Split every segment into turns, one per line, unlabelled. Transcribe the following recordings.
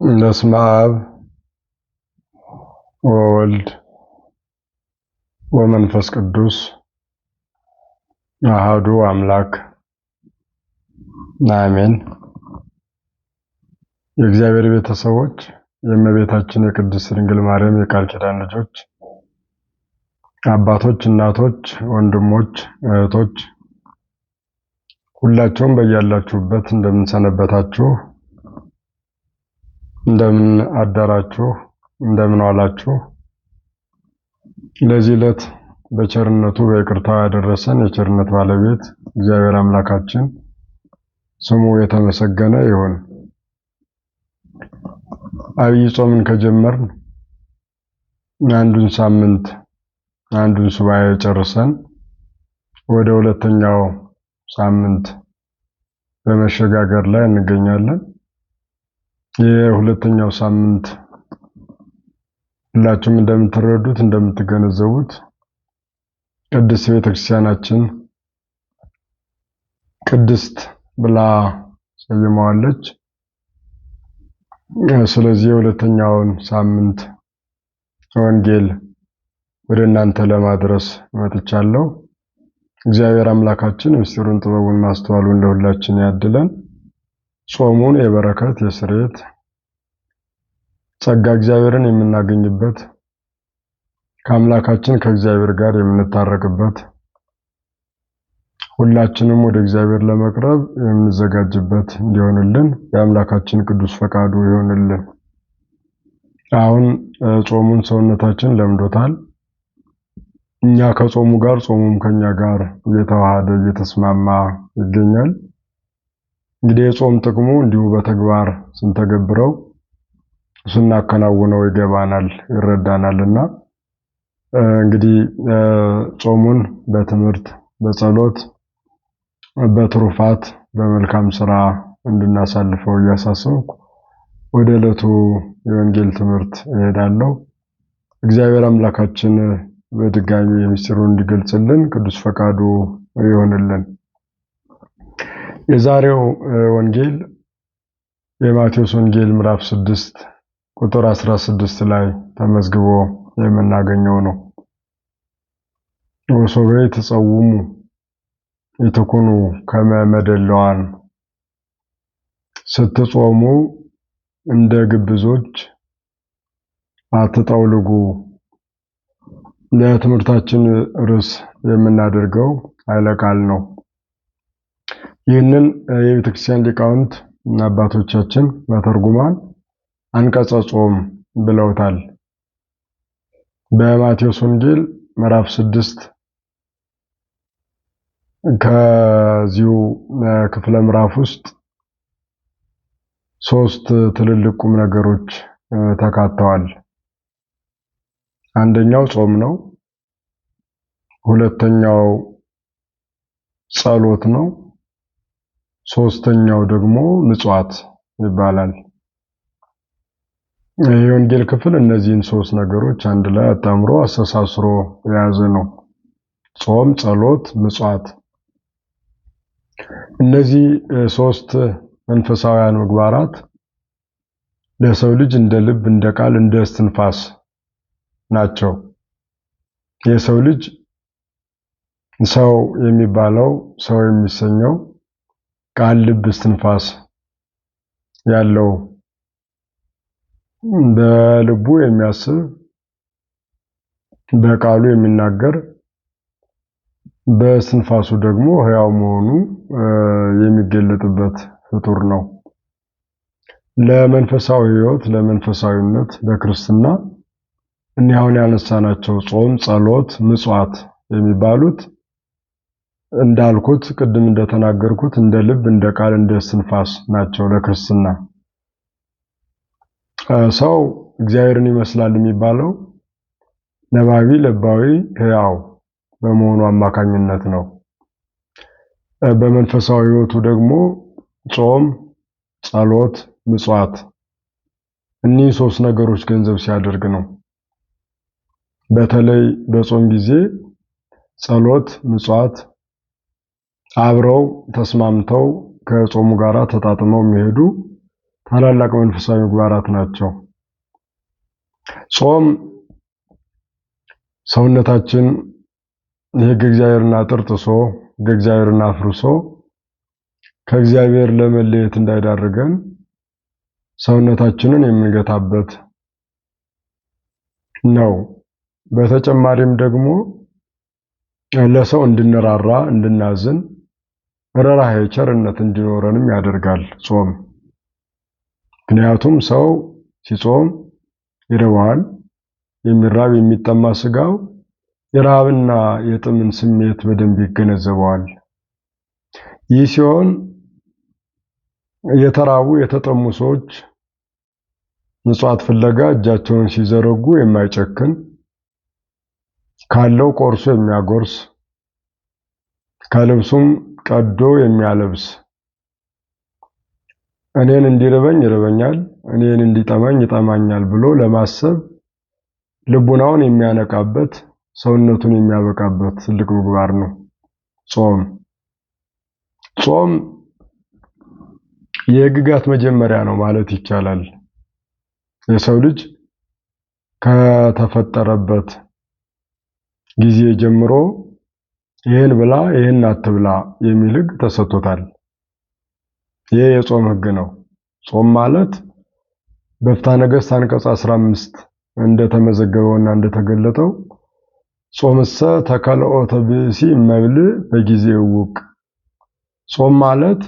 በስመ አብ ወወልድ ወመንፈስ ቅዱስ አሐዱ አምላክ አሜን። የእግዚአብሔር ቤተሰቦች፣ የእመቤታችን የቅድስት ድንግል ማርያም የቃል ኪዳን ልጆች፣ አባቶች፣ እናቶች፣ ወንድሞች፣ እህቶች ሁላችሁም በያላችሁበት እንደምን ሰነበታችሁ? እንደምን አደራችሁ? እንደምን ዋላችሁ? ለዚህ ዕለት በቸርነቱ በይቅርታው ያደረሰን የቸርነት ባለቤት እግዚአብሔር አምላካችን ስሙ የተመሰገነ ይሁን። አብይ ጾምን ከጀመርን አንዱን ሱባኤ ጨርሰን ወደ ሁለተኛው ሳምንት በመሸጋገር ላይ እንገኛለን። የሁለተኛው ሳምንት ሁላችሁም እንደምትረዱት እንደምትገነዘቡት ቅድስት ቤተክርስቲያናችን ቅድስት ብላ ሰይማዋለች። ስለዚህ የሁለተኛውን ሳምንት ወንጌል ወደ እናንተ ለማድረስ መጥቻለሁ። እግዚአብሔር አምላካችን ምስጢሩን ጥበቡን ማስተዋሉን ለሁላችን ያድለን። ጾሙን የበረከት የስርየት ጸጋ እግዚአብሔርን የምናገኝበት ከአምላካችን ከእግዚአብሔር ጋር የምንታረቅበት ሁላችንም ወደ እግዚአብሔር ለመቅረብ የምንዘጋጅበት እንዲሆንልን የአምላካችን ቅዱስ ፈቃዱ ይሆንልን። አሁን ጾሙን ሰውነታችን ለምዶታል። እኛ ከጾሙ ጋር ጾሙም ከኛ ጋር እየተዋሃደ እየተስማማ ይገኛል። እንግዲህ የጾም ጥቅሙ እንዲሁ በተግባር ስንተገብረው ስናከናውነው ይገባናል ይረዳናልና እንግዲህ ጾሙን በትምህርት በጸሎት በትሩፋት በመልካም ስራ እንድናሳልፈው እያሳሰብኩ ወደ ዕለቱ የወንጌል ትምህርት እሄዳለሁ። እግዚአብሔር አምላካችን በድጋሚ ምስጢሩን እንዲገልጽልን ቅዱስ ፈቃዱ ይሆንልን። የዛሬው ወንጌል የማቴዎስ ወንጌል ምዕራፍ 6 ቁጥር 16 ላይ ተመዝግቦ የምናገኘው ነው። ወሶበ ተጸውሙ ይትኩኑ ከመ መደለዋን፣ ስትጾሙ እንደ ግብዞች አትጠውልጉ። ለትምህርታችን ርዕስ የምናደርገው ኃይለ ቃል ነው። ይህንን የቤተክርስቲያን ሊቃውንት እና አባቶቻችን መተርጉማን አንቀጸ ጾም ብለውታል። በማቴዎስ ወንጌል ምዕራፍ 6 ከዚሁ ክፍለ ምዕራፍ ውስጥ 3 ትልልቅ ቁም ነገሮች ተካተዋል። አንደኛው ጾም ነው። ሁለተኛው ጸሎት ነው። ሶስተኛው ደግሞ ምጽዋት ይባላል። የወንጌል ክፍል እነዚህን 3 ነገሮች አንድ ላይ አጣምሮ አስተሳስሮ የያዘ ነው። ጾም፣ ጸሎት፣ ምጽዋት። እነዚህ 3 መንፈሳውያን ምግባራት ለሰው ልጅ እንደ ልብ፣ እንደ ቃል፣ እንደ እስትንፋስ ናቸው። የሰው ልጅ ሰው የሚባለው ሰው የሚሰኘው ቃል፣ ልብ፣ እስትንፋስ ያለው በልቡ የሚያስብ በቃሉ የሚናገር በእስትንፋሱ ደግሞ ሕያው መሆኑ የሚገለጥበት ፍጡር ነው። ለመንፈሳዊ ሕይወት ለመንፈሳዊነት ለክርስትና እኒህ አሁን ያነሳናቸው ጾም፣ ጸሎት፣ ምጽዋት የሚባሉት እንዳልኩት ቅድም እንደተናገርኩት እንደ ልብ፣ እንደ ቃል፣ እንደ እስትንፋስ ናቸው ለክርስትና። ሰው እግዚአብሔርን ይመስላል የሚባለው ነባቢ፣ ለባዊ፣ ሕያው በመሆኑ አማካኝነት ነው። በመንፈሳዊ ሕይወቱ ደግሞ ጾም፣ ጸሎት፣ ምጽዋት እኒህ 3 ነገሮች ገንዘብ ሲያደርግ ነው። በተለይ በጾም ጊዜ ጸሎት፣ ምጽዋት አብረው ተስማምተው ከጾሙ ጋር ተጣጥመው የሚሄዱ ታላላቅ መንፈሳዊ ምግባራት ናቸው። ጾም ሰውነታችን የሕግ እግዚአብሔርን አጥር ጥሶ ሕግ እግዚአብሔርን አፍርሶ ከእግዚአብሔር ለመለየት እንዳይዳርገን ሰውነታችንን የምንገታበት ነው። በተጨማሪም ደግሞ ለሰው እንድንራራ፣ እንድናዝን፣ ርኅራኄ፣ ቸርነት እንዲኖረንም ያደርጋል ጾም። ምክንያቱም ሰው ሲጾም ይርበዋል። የሚራብ የሚጠማ ስጋው የረሃብና የጥምን ስሜት በደንብ ይገነዘበዋል። ይህ ሲሆን የተራቡ የተጠሙ ሰዎች ምጽዋት ፍለጋ እጃቸውን ሲዘረጉ የማይጨክን ካለው ቆርሶ የሚያጎርስ ከልብሱም ቀዶ የሚያለብስ እኔን እንዲርበኝ ይርበኛል፣ እኔን እንዲጠማኝ ይጠማኛል ብሎ ለማሰብ ልቡናውን የሚያነቃበት ሰውነቱን የሚያበቃበት ትልቅ ምግባር ነው ጾም። ጾም የሕግጋት መጀመሪያ ነው ማለት ይቻላል። የሰው ልጅ ከተፈጠረበት ጊዜ ጀምሮ ይህን ብላ ይህን አትብላ የሚል ሕግ ተሰጥቶታል። ይህ የጾም ሕግ ነው። ጾም ማለት በፍትሐ ነገሥት አንቀጽ 15 እንደተመዘገበውና እንደተገለጠው ጾምሰ ተከልኦተ ብእሲ መብል በጊዜ ውቅ። ጾም ማለት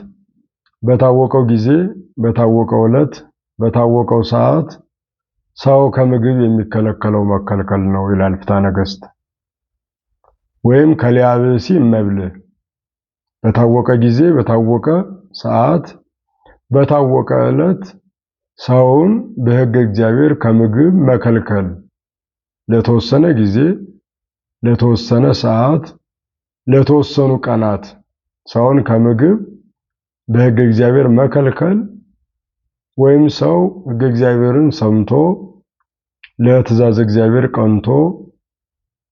በታወቀው ጊዜ፣ በታወቀው ዕለት፣ በታወቀው ሰዓት ሰው ከምግብ የሚከለከለው መከልከል ነው ይላል ፍትሐ ነገሥት። ወይም ከሊያ ብእሲ መብል፣ በታወቀ ጊዜ፣ በታወቀ ሰዓት፣ በታወቀ ዕለት ሰውን በሕገ እግዚአብሔር ከምግብ መከልከል፣ ለተወሰነ ጊዜ፣ ለተወሰነ ሰዓት፣ ለተወሰኑ ቀናት ሰውን ከምግብ በሕገ እግዚአብሔር መከልከል ወይም ሰው ሕገ እግዚአብሔርን ሰምቶ ለትእዛዝ እግዚአብሔር ቀንቶ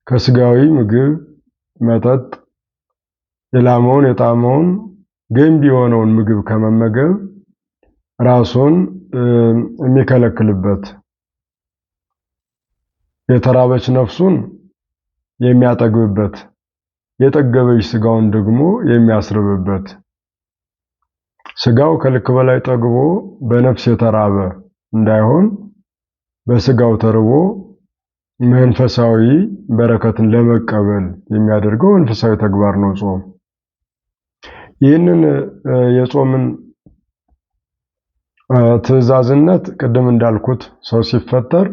ከስጋዊ ምግብ መጠጥ የላመውን የጣመውን ገንቢ የሆነውን ምግብ ከመመገብ ራሱን የሚከለክልበት፣ የተራበች ነፍሱን የሚያጠግብበት፣ የጠገበች ስጋውን ደግሞ የሚያስርብበት፣ ስጋው ከልክ በላይ ጠግቦ በነፍስ የተራበ እንዳይሆን በስጋው ተርቦ መንፈሳዊ በረከትን ለመቀበል የሚያደርገው መንፈሳዊ ተግባር ነው ጾም። ይህንን የጾምን ትእዛዝነት ቅድም እንዳልኩት ሰው ሲፈጠር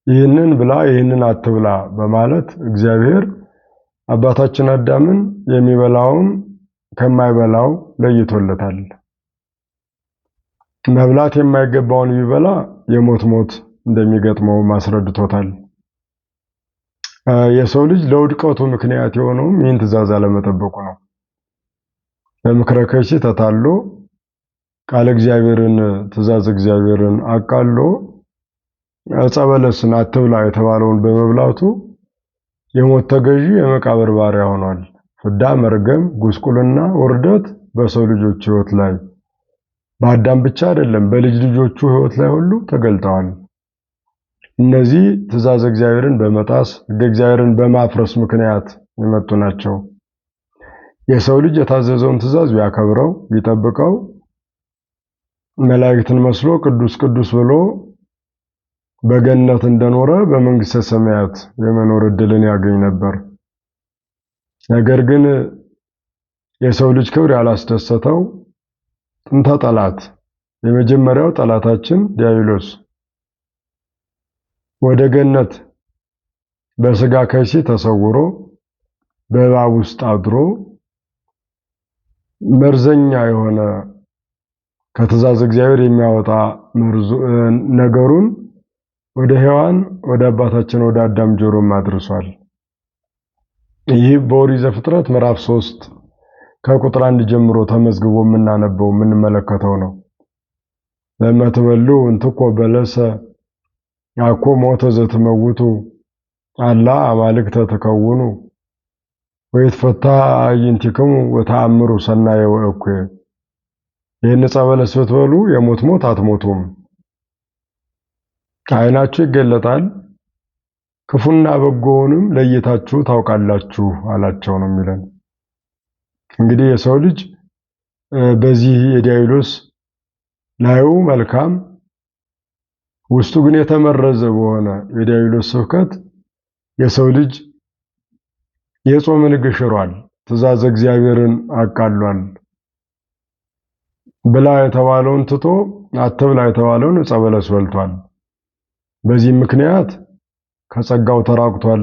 ይህንን ብላ ይህንን አትብላ በማለት እግዚአብሔር አባታችን አዳምን የሚበላውን ከማይበላው ለይቶለታል። መብላት የማይገባውን ቢበላ የሞት ሞት እንደሚገጥመው አስረድቶታል። የሰው ልጅ ለውድቀቱ ምክንያት የሆነውም ይህን ትእዛዝ አለመጠበቁ ነው። በምክረ ከይሲ ተታሎ ቃል እግዚአብሔርን ትእዛዝ እግዚአብሔርን አቃሎ ዕፀ በለስን አትብላ የተባለውን በመብላቱ የሞት ተገዢ የመቃብር ባሪያ ሆኗል። ፍዳ፣ መርገም፣ ጉስቁልና፣ ውርደት በሰው ልጆች ሕይወት ላይ በአዳም ብቻ አይደለም በልጅ ልጆቹ ሕይወት ላይ ሁሉ ተገልጠዋል። እነዚህ ትእዛዝ እግዚአብሔርን በመጣስ ሕገ እግዚአብሔርን በማፍረስ ምክንያት የመጡ ናቸው። የሰው ልጅ የታዘዘውን ትእዛዝ ቢያከብረው ቢጠብቀው መላእክትን መስሎ ቅዱስ ቅዱስ ብሎ በገነት እንደኖረ በመንግስተ ሰማያት የመኖር ዕድልን ያገኝ ነበር። ነገር ግን የሰው ልጅ ክብር ያላስደሰተው ጥንተ ጠላት የመጀመሪያው ጠላታችን ዲያብሎስ ወደ ገነት በስጋ ከይሲ ተሰውሮ በእባብ ውስጥ አድሮ መርዘኛ የሆነ ከትእዛዝ እግዚአብሔር የሚያወጣ ነገሩን ወደ ሔዋን ወደ አባታችን ወደ አዳም ጆሮም አድርሷል። ይህ በኦሪት ዘፍጥረት ምዕራፍ 3 ከቁጥር 1 ጀምሮ ተመዝግቦ የምናነበው የምንመለከተው ነው። ለመትበሉ እንትኮ በለሰ ያኮ ሞተ ዘትመውቱ አላ አማልክተ ተከውኑ ወይትፈታ አዕይንቲክሙ ወተአምሩ ሰናየ ወእኩየ። ይህን ዕፀ በለስ ብትበሉ የሞት ሞት አትሞቱም፣ ዓይናችሁ ይገለጣል፣ ክፉና በጎውንም ለይታችሁ ታውቃላችሁ አላቸው ነው የሚለን። እንግዲህ የሰው ልጅ በዚህ የዲያብሎስ ላዩ መልካም ውስጡ ግን የተመረዘ በሆነ የዲያብሎስ ስብከት የሰው ልጅ የጾምን ሕግ ሽሯል፣ ትእዛዘ እግዚአብሔርን አቃሏል። ብላ የተባለውን ትቶ አትብላ የተባለውን ዕፀ በለስ በልቷል። በዚህ ምክንያት ከጸጋው ተራቁቷል።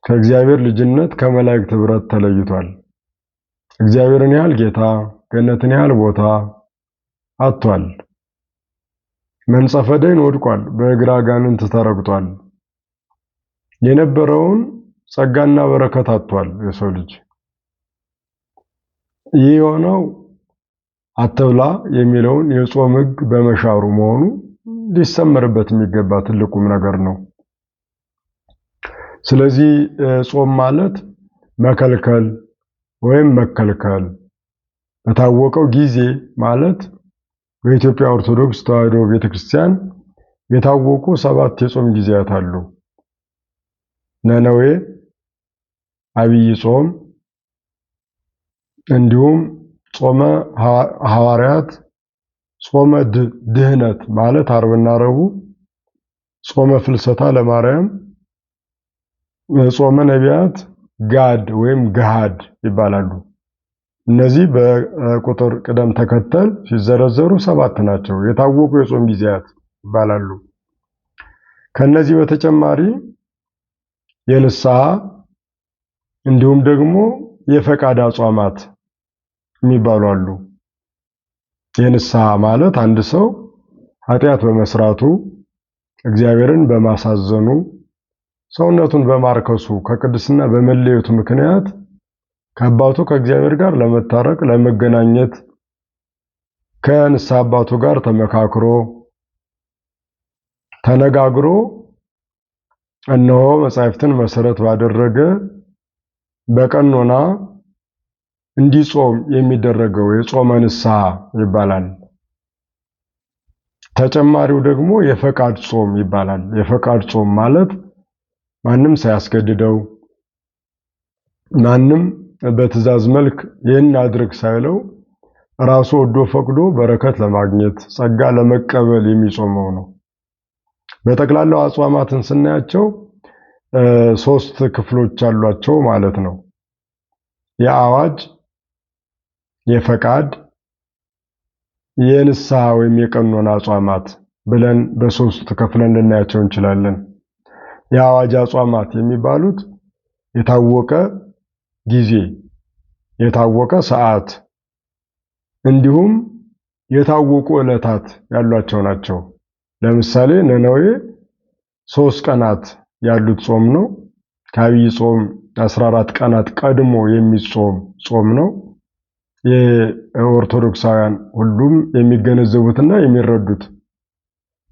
ከእግዚአብሔር ልጅነት ከመላእክት ኅብረት ተለይቷል። እግዚአብሔርን ያህል ጌታ ገነትን ያህል ቦታ አጥቷል። መንጸፈ ደይን ወድቋል። በእግረ አጋንንት ተረግጧል። የነበረውን ጸጋና በረከት አጥቷል የሰው ልጅ። ይህ የሆነው አትብላ የሚለውን የጾም ሕግ በመሻሩ መሆኑ ሊሰመርበት የሚገባ ትልቁም ነገር ነው። ስለዚህ ጾም ማለት መከልከል ወይም መከልከል በታወቀው ጊዜ ማለት በኢትዮጵያ ኦርቶዶክስ ተዋሕዶ ቤተክርስቲያን የታወቁ 7 የጾም ጊዜያት አሉ። ነነዌ፣ አብይ ጾም፣ እንዲሁም ጾመ ሐዋርያት፣ ጾመ ድህነት ማለት ዓርብና ረቡዕ፣ ጾመ ፍልሰታ ለማርያም፣ ጾመ ነቢያት፣ ጋድ ወይም ገሃድ ይባላሉ። እነዚህ በቁጥር ቅደም ተከተል ሲዘረዘሩ 7 ናቸው። የታወቁ የጾም ጊዜያት ይባላሉ። ከነዚህ በተጨማሪ የንስሐ እንዲሁም ደግሞ የፈቃድ አጽዋማት የሚባሉ አሉ። የንስሐ ማለት አንድ ሰው ኃጢአት በመስራቱ እግዚአብሔርን በማሳዘኑ ሰውነቱን በማርከሱ ከቅድስና በመለየቱ ምክንያት ከአባቱ ከእግዚአብሔር ጋር ለመታረቅ ለመገናኘት ከንስሐ አባቱ ጋር ተመካክሮ ተነጋግሮ እነሆ መጻሕፍትን መሰረት ባደረገ በቀኖና እንዲጾም የሚደረገው የጾመ ንስሐ ይባላል። ተጨማሪው ደግሞ የፈቃድ ጾም ይባላል። የፈቃድ ጾም ማለት ማንም ሳያስገድደው ማንም በትእዛዝ መልክ ይህን አድርግ ሳይለው ራሱ ወዶ ፈቅዶ በረከት ለማግኘት ጸጋ ለመቀበል የሚጾመው ነው። በጠቅላላው አጽዋማትን ስናያቸው 3 ክፍሎች አሏቸው ማለት ነው። የአዋጅ፣ የፈቃድ፣ የንስሐ ወይም የቀኖና አጽዋማት ብለን በ3 ከፍለን ልናያቸው እንችላለን። የአዋጅ አጽዋማት የሚባሉት የታወቀ ጊዜ፣ የታወቀ ሰዓት እንዲሁም የታወቁ ዕለታት ያሏቸው ናቸው። ለምሳሌ ነነዌ 3 ቀናት ያሉት ጾም ነው። ከአብይ ጾም 14 ቀናት ቀድሞ የሚጾም ጾም ነው። የኦርቶዶክሳውያን ሁሉም የሚገነዘቡትና የሚረዱት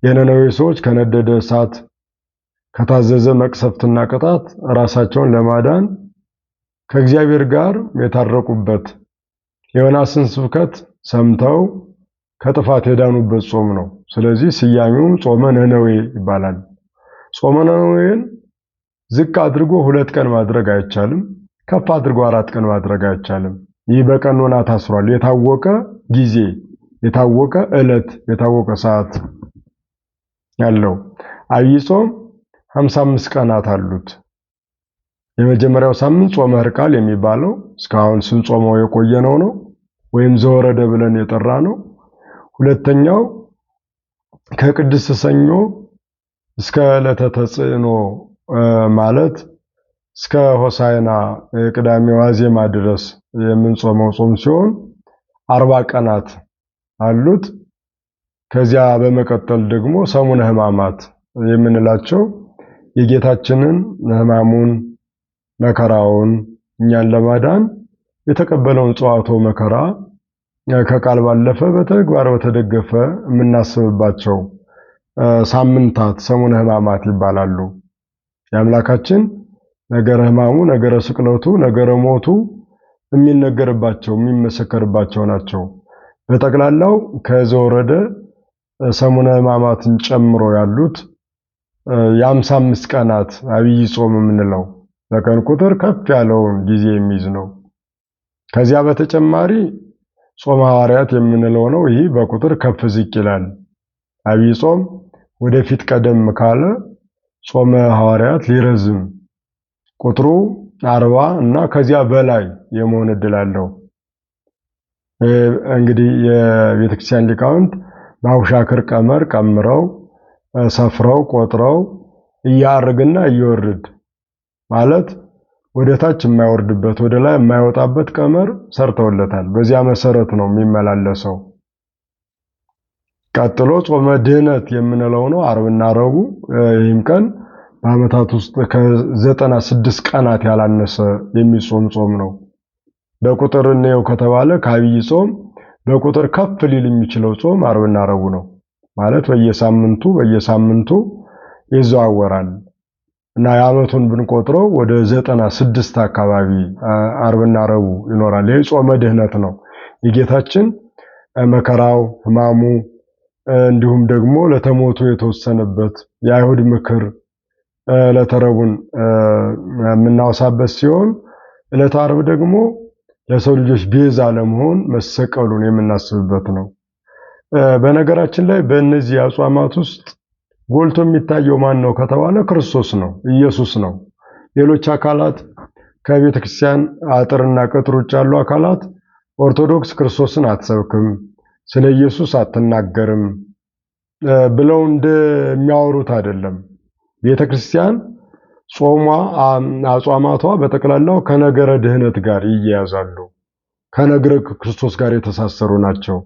የነነዌ ሰዎች ከነደደ እሳት ከታዘዘ መቅሰፍትና ቅጣት ራሳቸውን ለማዳን ከእግዚአብሔር ጋር የታረቁበት የዮናስን ስብከት ሰምተው ከጥፋት የዳኑበት ጾም ነው። ስለዚህ ስያሜውም ጾመ ነነዌ ይባላል። ጾመ ነነዌን ዝቅ አድርጎ 2 ቀን ማድረግ አይቻልም። ከፍ አድርጎ 4 ቀን ማድረግ አይቻልም። ይህ በቀኖና ታስሯል። የታወቀ ጊዜ፣ የታወቀ ዕለት፣ የታወቀ ሰዓት ያለው። አብይ ጾም 55 ቀናት አሉት። የመጀመሪያው ሳምንት ጾመ ሕርቃል የሚባለው እስካሁን ስንጾመው የቆየነው ነው ወይም ዘወረደ ብለን የጠራ ነው። ሁለተኛው ከቅድስት ሰኞ እስከ ዕለተ ተጽዕኖ ማለት እስከ ሆሳዕና ቅዳሜ ዋዜማ ድረስ የምንጾመው ጾም ሲሆን 40 ቀናት አሉት። ከዚያ በመቀጠል ደግሞ ሰሙነ ሕማማት የምንላቸው የጌታችንን ሕማሙን መከራውን እኛን ለማዳን የተቀበለውን ጽዋዕቶ መከራ ከቃል ባለፈ በተግባር በተደገፈ የምናስብባቸው ሳምንታት ሰሙነ ሕማማት ይባላሉ። የአምላካችን ነገረ ሕማሙ፣ ነገረ ስቅለቱ፣ ነገረ ሞቱ የሚነገርባቸው የሚመሰከርባቸው ናቸው። በጠቅላላው ከዘወረደ ሰሙነ ሕማማትን ጨምሮ ያሉት የ55 ቀናት አብይ ጾም የምንለው በቀን ቁጥር ከፍ ያለውን ጊዜ የሚይዝ ነው። ከዚያ በተጨማሪ ጾመ ሐዋርያት የምንለው ነው። ይህ በቁጥር ከፍ ዝቅ ይላል። አብይ ጾም ወደፊት ቀደም ካለ ጾመ ሐዋርያት ሊረዝም ቁጥሩ 40 እና ከዚያ በላይ የመሆን እድል አለው። እንግዲህ የቤተክርስቲያን ሊቃውንት በአውሻክር ቀመር ቀምረው ሰፍረው ቆጥረው እያርግና እየወርድ ማለት ወደ ታች የማይወርድበት ወደ ላይ የማይወጣበት ቀመር ሰርተውለታል። በዚያ መሰረት ነው የሚመላለሰው። ቀጥሎ ጾመ ድህነት የምንለው ነው። ዓርብና ረቡዕ። ይህም ቀን በዓመታት ውስጥ ከ96 ቀናት ያላነሰ የሚጾም ጾም ነው። በቁጥር እንየው ከተባለ ከአብይ ጾም በቁጥር ከፍ ሊል የሚችለው ጾም ዓርብና ረቡዕ ነው። ማለት በየሳምንቱ ይዘዋወራል እና የዓመቱን ብንቆጥረው ወደ 96 አካባቢ ዓርብና ረቡዕ ይኖራል። ይህ ጾመ ድህነት ነው። የጌታችን መከራው፣ ሕማሙ እንዲሁም ደግሞ ለተሞቱ የተወሰነበት የአይሁድ ምክር ዕለተ ረቡዕን የምናወሳበት ሲሆን ዕለተ ዓርብ ደግሞ ለሰው ልጆች ቤዛ ለመሆን መሰቀሉን የምናስብበት ነው። በነገራችን ላይ በእነዚህ አጽዋማት ውስጥ ጎልቶ የሚታየው ማን ነው ከተባለ ክርስቶስ ነው፣ ኢየሱስ ነው። ሌሎች አካላት ከቤተ ክርስቲያን አጥርና ቅጥር ውጭ ያሉ አካላት ኦርቶዶክስ ክርስቶስን አትሰብክም፣ ስለ ኢየሱስ አትናገርም ብለው እንደሚያወሩት አይደለም። ቤተ ክርስቲያን ጾሟ፣ አጽዋማቷ በጠቅላላው ከነገረ ድህነት ጋር ይያያዛሉ። ከነገረ ክርስቶስ ጋር የተሳሰሩ ናቸው።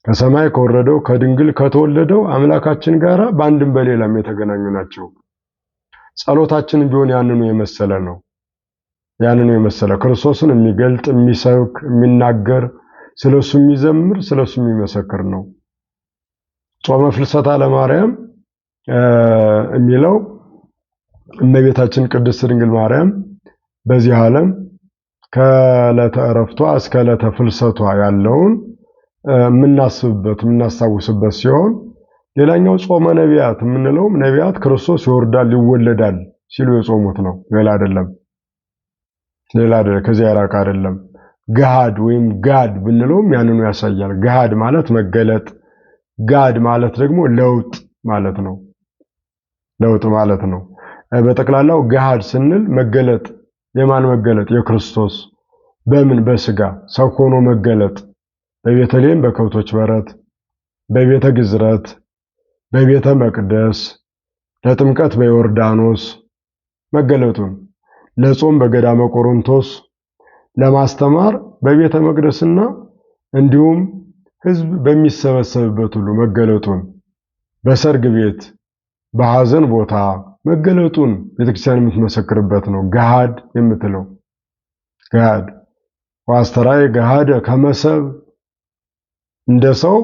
ከሰማይ ከወረደው ከድንግል ከተወለደው አምላካችን ጋር በአንድም በሌላም የተገናኙ ናቸው። ጸሎታችን ቢሆን ያንኑ የመሰለ ነው። ያንኑ የመሰለ ክርስቶስን የሚገልጥ የሚሰብክ፣ የሚናገር፣ ስለሱ የሚዘምር፣ ስለሱ የሚመሰክር ነው። ጾመ ፍልሰታ ለማርያም የሚለው እመቤታችን ቅድስት ድንግል ማርያም በዚህ ዓለም ከዕለተ ዕረፍቷ እስከ ዕለተ ፍልሰቷ ያለውን የምናስብበት የምናስታውስበት ሲሆን ሌላኛው ጾመ ነቢያት የምንለው ነቢያት ክርስቶስ ይወርዳል ይወለዳል ሲሉ የጾሙት ነው። ሌላ አይደለም። ከዚያ የራቀ አይደለም። ገሃድ ወይም ጋድ ብንለውም ያንኑ ያሳያል። ገሃድ ማለት መገለጥ፣ ጋድ ማለት ደግሞ ለውጥ ማለት ነው። ለውጥ ማለት ነው። በጠቅላላው ገሃድ ስንል መገለጥ፣ የማን መገለጥ? የክርስቶስ። በምን? በስጋ ሰው ሆኖ መገለጥ። በቤተልሔም በከብቶች በረት፣ በቤተ ግዝረት፣ በቤተ መቅደስ፣ ለጥምቀት በዮርዳኖስ መገለጡን፣ ለጾም በገዳመ ቆሮንቶስ፣ ለማስተማር በቤተ መቅደስና እንዲሁም ሕዝብ በሚሰበሰብበት ሁሉ መገለጡን፣ በሰርግ ቤት በሐዘን ቦታ መገለጡን ቤተክርስቲያን የምትመሰክርበት ነው። ገሃድ የምትለው ገሃድ ዋስተራይ ገሃደ ከመሰብ እንደ ሰው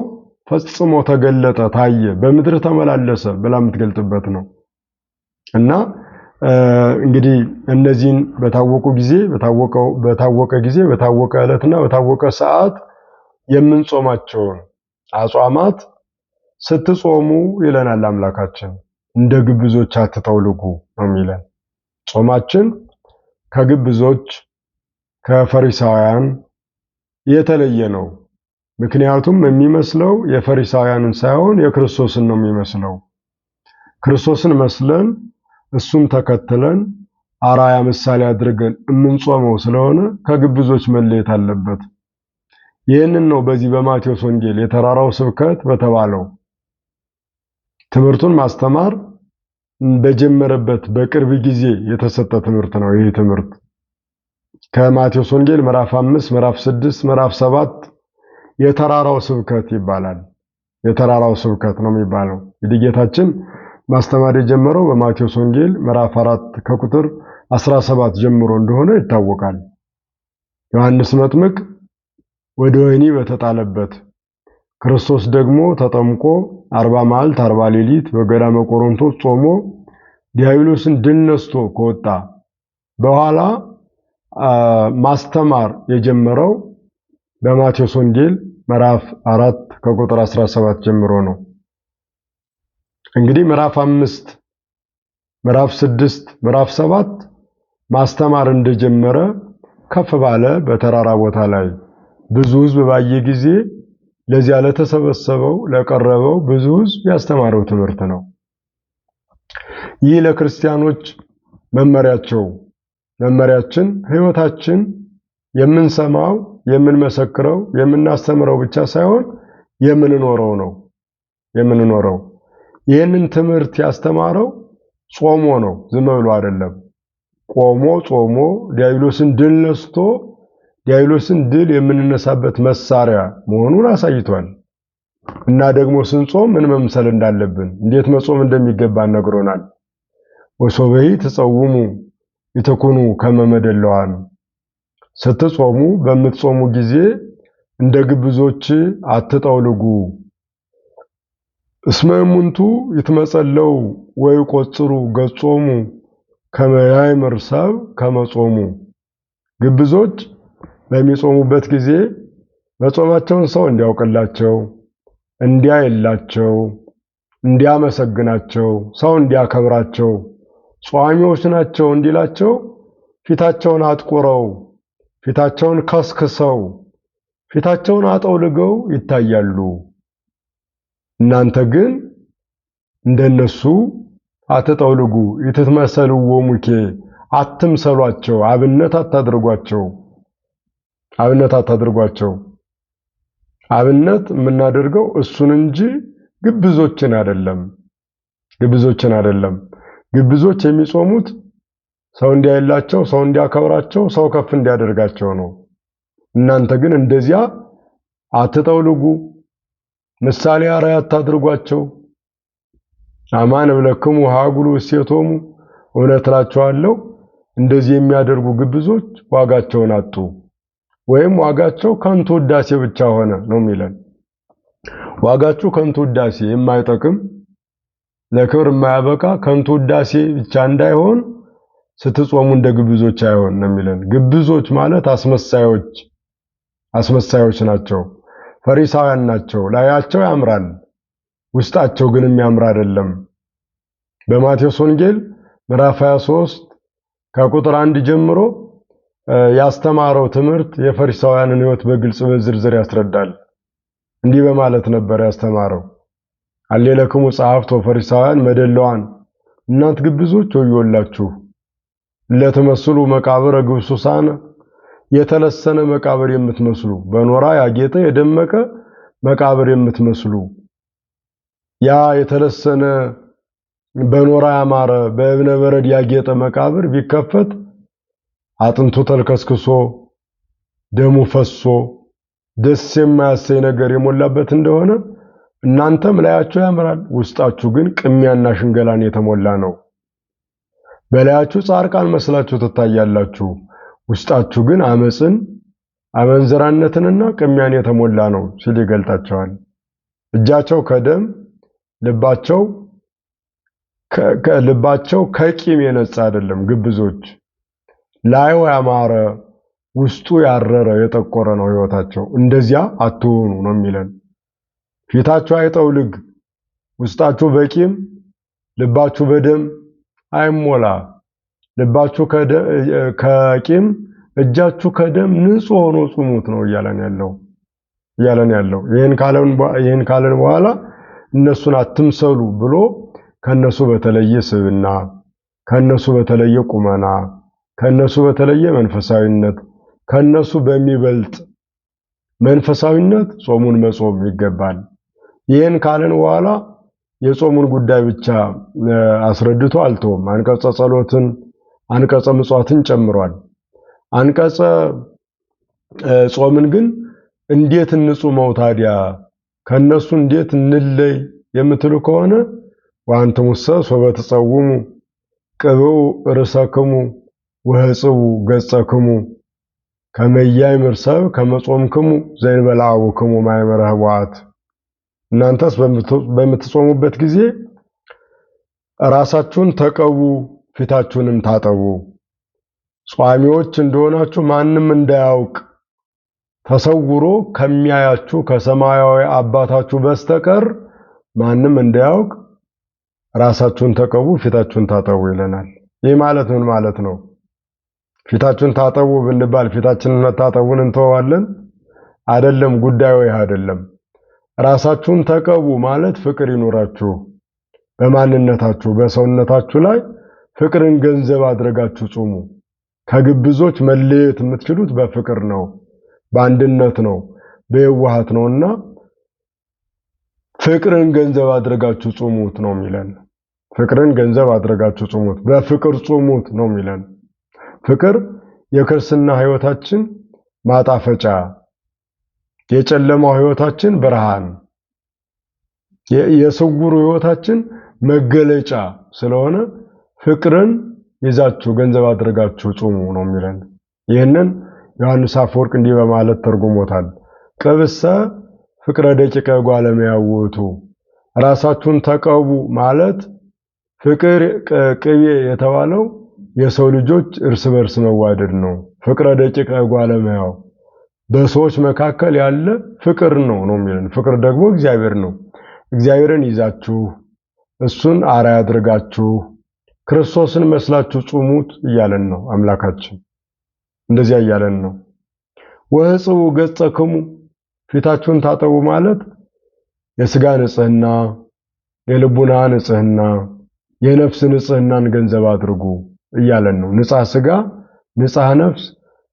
ፈጽሞ ተገለጠ፣ ታየ፣ በምድር ተመላለሰ ብላ የምትገልጥበት ነው እና እንግዲህ እነዚህን በታወቀ ጊዜ በታወቀ ዕለትና በታወቀ ሰዓት የምንጾማቸውን አጽዋማት ስትጾሙ ይለናል አምላካችን። እንደ ግብዞች አትጠውልጉ ነው የሚለን። ጾማችን ከግብዞች ከፈሪሳውያን የተለየ ነው። ምክንያቱም የሚመስለው የፈሪሳውያንን ሳይሆን የክርስቶስን ነው የሚመስለው። ክርስቶስን መስለን እሱን ተከትለን አራያ ምሳሌ አድርገን የምንጾመው ስለሆነ ከግብዞች መለየት አለበት። ይህንን ነው በዚህ በማቴዎስ ወንጌል የተራራው ስብከት በተባለው ትምህርቱን ማስተማር በጀመረበት በቅርብ ጊዜ የተሰጠ ትምህርት ነው። ይህ ትምህርት ከማቴዎስ ወንጌል ምዕራፍ 5፣ ምዕራፍ 6፣ ምዕራፍ 7 የተራራው ስብከት ይባላል። የተራራው ስብከት ነው የሚባለው። እንግዲህ ጌታችን ማስተማር የጀመረው በማቴዎስ ወንጌል ምዕራፍ 4 ከቁጥር 17 ጀምሮ እንደሆነ ይታወቃል። ዮሐንስ መጥምቅ ወደ ወህኒ በተጣለበት ክርስቶስ ደግሞ ተጠምቆ 40 መዓልት 40 ሌሊት በገዳመ ቆሮንቶስ ጾሞ ዲያብሎስን ድል ነስቶ ከወጣ በኋላ ማስተማር የጀመረው በማቴዎስ ወንጌል ምዕራፍ 4 ከቁጥር 17 ጀምሮ ነው። እንግዲህ ምዕራፍ 5 ምዕራፍ 6 ምዕራፍ 7 ማስተማር እንደጀመረ ከፍ ባለ በተራራ ቦታ ላይ ብዙ ሕዝብ ባየ ጊዜ ለዚያ ለተሰበሰበው ለቀረበው ብዙ ሕዝብ ያስተማረው ትምህርት ነው። ይህ ለክርስቲያኖች መመሪያችን ሕይወታችን የምንሰማው የምንመሰክረው የምናስተምረው ብቻ ሳይሆን የምንኖረው ይህንን ትምህርት ያስተማረው ጾሞ ነው። ዝም ብሎ አይደለም። ቆሞ ጾሞ ዲያብሎስን ድል ነስቶ ዲያብሎስን ድል የምንነሳበት መሳሪያ መሆኑን አሳይቷል። እና ደግሞ ስንጾም ምን መምሰል እንዳለብን እንዴት መጾም እንደሚገባን ነግሮናል። ወሶበይ ተጸውሙ ይተኩኑ ከመመደለዋን ስትጾሙ በምትጾሙ ጊዜ እንደ ግብዞች አትጠውልጉ። እስመ እሙንቱ ይትመጸለው ወይ ቆጽሩ ገጾሙ ከመያይምር ሰብ ከመጾሙ። ግብዞች በሚጾሙበት ጊዜ መጾማቸውን ሰው እንዲያውቅላቸው፣ እንዲያይላቸው፣ እንዲያመሰግናቸው፣ ሰው እንዲያከብራቸው ጿሚዎች ናቸው እንዲላቸው ፊታቸውን አጥቁረው ፊታቸውን ከስክሰው ፊታቸውን አጠውልገው ይታያሉ። እናንተ ግን እንደነሱ አትጠውልጉ። ይትመሰልዎሙኬ አትምሰሏቸው፣ አብነት አታድርጓቸው። አብነት የምናደርገው እሱን እንጂ ግብዞችን አይደለም። ግብዞች የሚጾሙት ሰው እንዲያይላቸው፣ ሰው እንዲያከብራቸው፣ ሰው ከፍ እንዲያደርጋቸው ነው። እናንተ ግን እንደዚያ አትጠውልጉ፣ ምሳሌ አርአያ አታድርጓቸው። አማን እብለክሙ ሀጉሉ እሴቶሙ፣ እውነት እላችኋለሁ እንደዚህ የሚያደርጉ ግብዞች ዋጋቸውን አጡ፣ ወይም ዋጋቸው ከንቱ ውዳሴ ብቻ ሆነ ነው የሚለን። ዋጋችሁ ከንቱ ውዳሴ የማይጠቅም ለክብር የማያበቃ ከንቱ ውዳሴ ብቻ እንዳይሆን ስትጾሙ እንደ ግብዞች አይሆን ነው የሚለን። ግብዞች ማለት አስመሳዮች ናቸው፣ ፈሪሳውያን ናቸው። ላያቸው ያምራል፣ ውስጣቸው ግን የሚያምር አይደለም። በማቴዎስ ወንጌል ምዕራፍ 23 ከቁጥር 1 ጀምሮ ያስተማረው ትምህርት የፈሪሳውያንን ሕይወት በግልጽ በዝርዝር ያስረዳል። እንዲህ በማለት ነበር ያስተማረው። አሌለክሙ ጸሐፍት ወፈሪሳውያን መደለዋን፣ እናንት ግብዞች ወዮላችሁ ለተመስሉ መቃብር ግብሱሳን፣ የተለሰነ መቃብር የምትመስሉ በኖራ ያጌጠ የደመቀ መቃብር የምትመስሉ። ያ የተለሰነ በኖራ ያማረ በእብነ በረድ ያጌጠ መቃብር ቢከፈት አጥንቱ ተልከስክሶ ደሙ ፈሶ ደስ የማያሰኝ ነገር የሞላበት እንደሆነ እናንተም ላያችሁ ያምራል፣ ውስጣችሁ ግን ቅሚያና ሽንገላን የተሞላ ነው። በላያችሁ ጻድቃን መስላችሁ ትታያላችሁ፣ ውስጣችሁ ግን አመፅን አመንዝራነትንና ቅሚያን የተሞላ ነው ሲል ይገልጣቸዋል። እጃቸው ከደም ልባቸው ከቂም የነጻ አይደለም። ግብዞች ላዩ ያማረ ውስጡ ያረረ የጠቆረ ነው ሕይወታቸው። እንደዚያ አትሆኑ ነው የሚለን። ፊታችሁ አይጠውልግ፣ ውስጣችሁ በቂም ልባችሁ በደም አይሞላ። ልባችሁ ከቂም እጃችሁ ከደም ንጹህ ሆኖ ጹሙት ነው እያለን ያለው። ይህን ካለን በኋላ እነሱን አትምሰሉ ብሎ ከነሱ በተለየ ስብዕና፣ ከነሱ በተለየ ቁመና፣ ከነሱ በተለየ መንፈሳዊነት፣ ከነሱ በሚበልጥ መንፈሳዊነት ጾሙን መጾም ይገባል። ይህን ካለን በኋላ የጾሙን ጉዳይ ብቻ አስረድቶ አልተውም። አንቀጸ ጸሎትን፣ አንቀጸ ምጽዋትን ጨምሯል። አንቀጸ ጾምን ግን እንዴት እንጹመው ታዲያ ከነሱ እንዴት እንለይ የምትሉ ከሆነ ወአንትሙሰ ሶበ ትጸውሙ ቅብኡ ርእሰክሙ ወሕጽቡ ገጸክሙ ከመ ያእምር ሰብእ ከመ ጾምክሙ ዘእንበለ አቡክሙ ማእመረ ኅቡዓት። እናንተስ በምትጾሙበት ጊዜ ራሳችሁን ተቀቡ፣ ፊታችሁንም ታጠቡ፣ ጿሚዎች እንደሆናችሁ ማንም እንዳያውቅ ተሰውሮ ከሚያያችሁ ከሰማያዊ አባታችሁ በስተቀር ማንም እንዳያውቅ ራሳችሁን ተቀቡ፣ ፊታችሁን ታጠቡ ይለናል። ይህ ማለት ምን ማለት ነው? ፊታችሁን ታጠቡ ብንባል ፊታችንን መታጠቡን እንተዋለን? አይደለም። ጉዳዩ ይህ አይደለም። ራሳችሁን ተቀቡ ማለት ፍቅር ይኖራችሁ፣ በማንነታችሁ በሰውነታችሁ ላይ ፍቅርን ገንዘብ አድርጋችሁ ጹሙ። ከግብዞች መለየት የምትችሉት በፍቅር ነው፣ በአንድነት ነው፣ በየዋሃት ነውና ፍቅርን ገንዘብ አድርጋችሁ ጹሙት ነው የሚለን። ፍቅርን ገንዘብ አድርጋችሁ ጹሙት፣ በፍቅር ጹሙት ነው የሚለን። ፍቅር የክርስትና ሕይወታችን ማጣፈጫ፣ የጨለማው ሕይወታችን ብርሃን፣ የስውሩ ሕይወታችን መገለጫ ስለሆነ ፍቅርን ይዛችሁ ገንዘብ አድርጋችሁ ጹሙ ነው የሚለን። ይህንን ዮሐንስ አፈወርቅ እንዲህ በማለት ተርጉሞታል። ቅብሰ ፍቅረ ደቂቀ ጓለመያው ውእቱ፣ ራሳችሁን ተቀቡ ማለት ፍቅር ቅቤ የተባለው የሰው ልጆች እርስ በርስ መዋደድ ነው። ፍቅረ ደቂቀ ጓለመያው በሰዎች መካከል ያለ ፍቅር ነው የሚለን። ፍቅር ደግሞ እግዚአብሔር ነው። እግዚአብሔርን ይዛችሁ እሱን አርአያ አድርጋችሁ ክርስቶስን መስላችሁ ጹሙት እያለን ነው አምላካችን። እንደዚያ እያለን ነው። ወሕጽቡ ገጸክሙ፣ ፊታችሁን ታጠቡ ማለት የሥጋ ንጽህና፣ የልቡና ንጽህና፣ የነፍስ ንጽህናን ገንዘብ አድርጉ እያለን ነው። ንጻ ሥጋ፣ ንጻ ነፍስ፣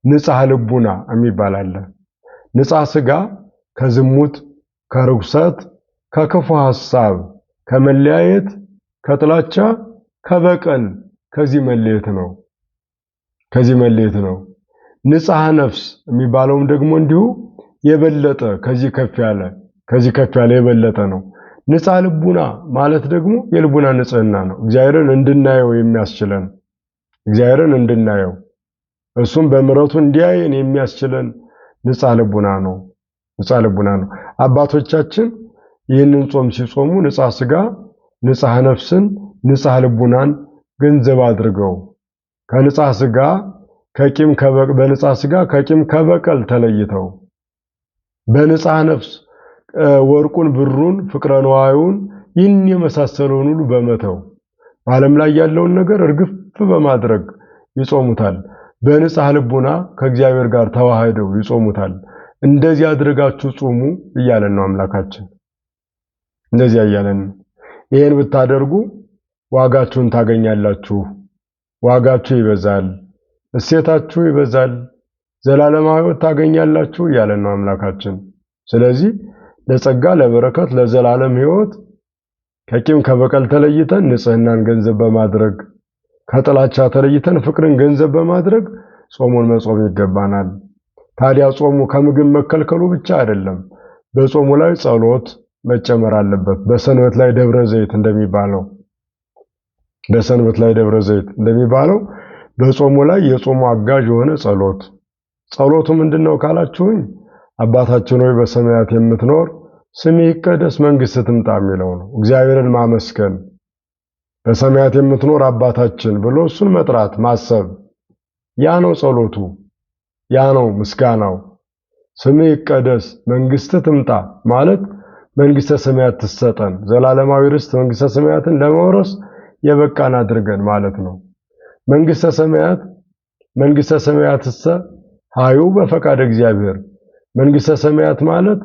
ንጻ ልቡና የሚባል አለ። ንጻ ሥጋ ከዝሙት፣ ከርኩሰት፣ ከክፉ ሐሳብ፣ ከመለያየት፣ ከጥላቻ፣ ከበቀል ከዚህ መለየት ነው። ከዚህ መለየት ነው። ንጻ ነፍስ የሚባለውም ደግሞ እንዲሁ የበለጠ ከዚህ ከፍ ያለ የበለጠ ነው። ንጻ ልቡና ማለት ደግሞ የልቡና ንጽህና ነው። እግዚአብሔርን እንድናየው የሚያስችለን፣ እግዚአብሔርን እንድናየው እሱም በምሕረቱ እንዲያየን የሚያስችለን ንጻ ልቡና ነው። ንጻ ልቡና ነው። አባቶቻችን ይህንን ጾም ሲጾሙ ንጻ ሥጋ፣ ንጻ ነፍስን፣ ንጻ ልቡናን ገንዘብ አድርገው ከንጻ ሥጋ ከቂም በንጻ ሥጋ ከቂም ከበቀል ተለይተው በንጻ ነፍስ ወርቁን፣ ብሩን፣ ፍቅረ ነዋዩን ይህን የመሳሰለውን ሁሉ በመተው በዓለም ላይ ያለውን ነገር እርግፍ በማድረግ ይጾሙታል። በንጻ ልቡና ከእግዚአብሔር ጋር ተዋህደው ይጾሙታል። እንደዚህ አድርጋችሁ ጹሙ እያለን ነው አምላካችን። እንደዚህ እያለን ነው። ይሄን ብታደርጉ ዋጋችሁን ታገኛላችሁ። ዋጋችሁ ይበዛል፣ እሴታችሁ ይበዛል፣ ዘላለማዊ ሕይወት ታገኛላችሁ እያለን ነው አምላካችን። ስለዚህ ለጸጋ፣ ለበረከት፣ ለዘላለም ሕይወት ከቂም ከበቀል ተለይተን ንጽህናን ገንዘብ በማድረግ ከጥላቻ ተለይተን ፍቅርን ገንዘብ በማድረግ ጾሙን መጾም ይገባናል። ታዲያ ጾሙ ከምግብ መከልከሉ ብቻ አይደለም። በጾሙ ላይ ጸሎት መጨመር አለበት። በሰንበት ላይ ደብረ ዘይት እንደሚባለው በጾሙ ላይ የጾሙ አጋዥ የሆነ ጸሎት። ጸሎቱ ምንድነው ካላችሁኝ፣ አባታችን ሆይ በሰማያት የምትኖር ስምህ ይቀደስ መንግሥትህ ትምጣ የሚለው ነው። እግዚአብሔርን ማመስገን፣ በሰማያት የምትኖር አባታችን ብሎ እሱን መጥራት ማሰብ፣ ያ ነው ጸሎቱ፣ ያ ነው ምስጋናው። ስምህ ይቀደስ መንግሥትህ ትምጣ ማለት መንግሥተ ሰማያት ትሰጠን፣ ዘላለማዊ ርስት መንግሥተ ሰማያትን ለመውረስ የበቃን አድርገን ማለት ነው። መንግሥተ ሰማያትሰ ሀዩ በፈቃደ እግዚአብሔር። መንግሥተ ሰማያት ማለት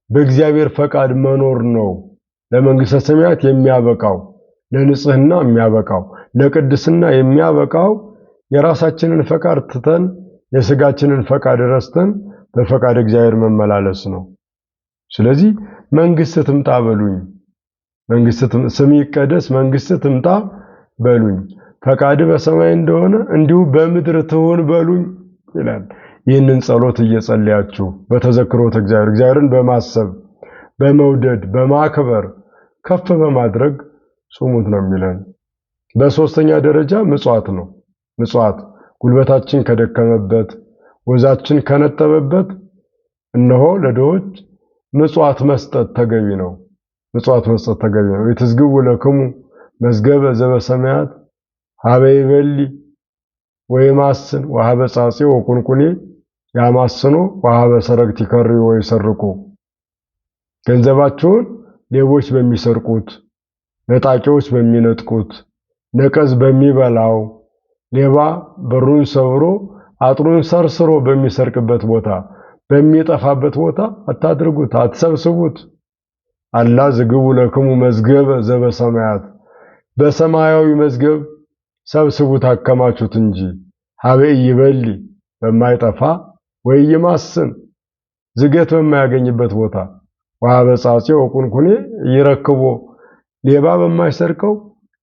በእግዚአብሔር ፈቃድ መኖር ነው። ለመንግሥተ ሰማያት የሚያበቃው፣ ለንጽህና የሚያበቃው፣ ለቅድስና የሚያበቃው የራሳችንን ፈቃድ ትተን የሥጋችንን ፈቃድ ረስተን በፈቃድ እግዚአብሔር መመላለስ ነው። ስለዚህ መንግሥትህ ትምጣ በሉኝ፣ ስምህ ይቀደስ መንግሥትህ ትምጣ በሉኝ፣ ፈቃድ በሰማይ እንደሆነ እንዲሁ በምድር ትሁን በሉኝ ይላል። ይህንን ጸሎት እየጸለያችሁ በተዘክሮት እግዚአብሔርን በማሰብ በመውደድ በማክበር ከፍ በማድረግ ጾሙት ነው የሚለን። በሶስተኛ ደረጃ ምጽዋት ነው። ምጽዋት ጉልበታችን ከደከመበት ወዛችን ከነጠበበት እነሆ ለድሆች ምጽዋት መስጠት ተገቢ ነው። ምጽዋት መስጠት ተገቢ ነው። ይትዝግቡ ለክሙ መዝገበ ዘበሰማያት ሀበ ይበሊ ወይማስን ወሀበ ጻጼ ወቁንቁኔ ያማስኑ ወሀበ ሰረቅት ይከርዩ ወይሰርቁ። ገንዘባቸውን ሌቦች በሚሰርቁት፣ ነጣቂዎች በሚነጥቁት፣ ነቀዝ በሚበላው፣ ሌባ በሩን ሰብሮ አጥሩን ሰርስሮ በሚሰርቅበት ቦታ፣ በሚጠፋበት ቦታ አታድርጉት፣ አትሰብስቡት። አላ ዝግቡ ለክሙ መዝገበ ዘበሰማያት፣ በሰማያዊ መዝገብ ሰብስቡት አከማቹት እንጂ ሀበ ይበሊ በማይጠፋ ወይ ይማስን ዝገት በማያገኝበት ቦታ ወሀበ ጻጼ ወቁንኩኔ ይረክቦ ሌባ በማይሰርቀው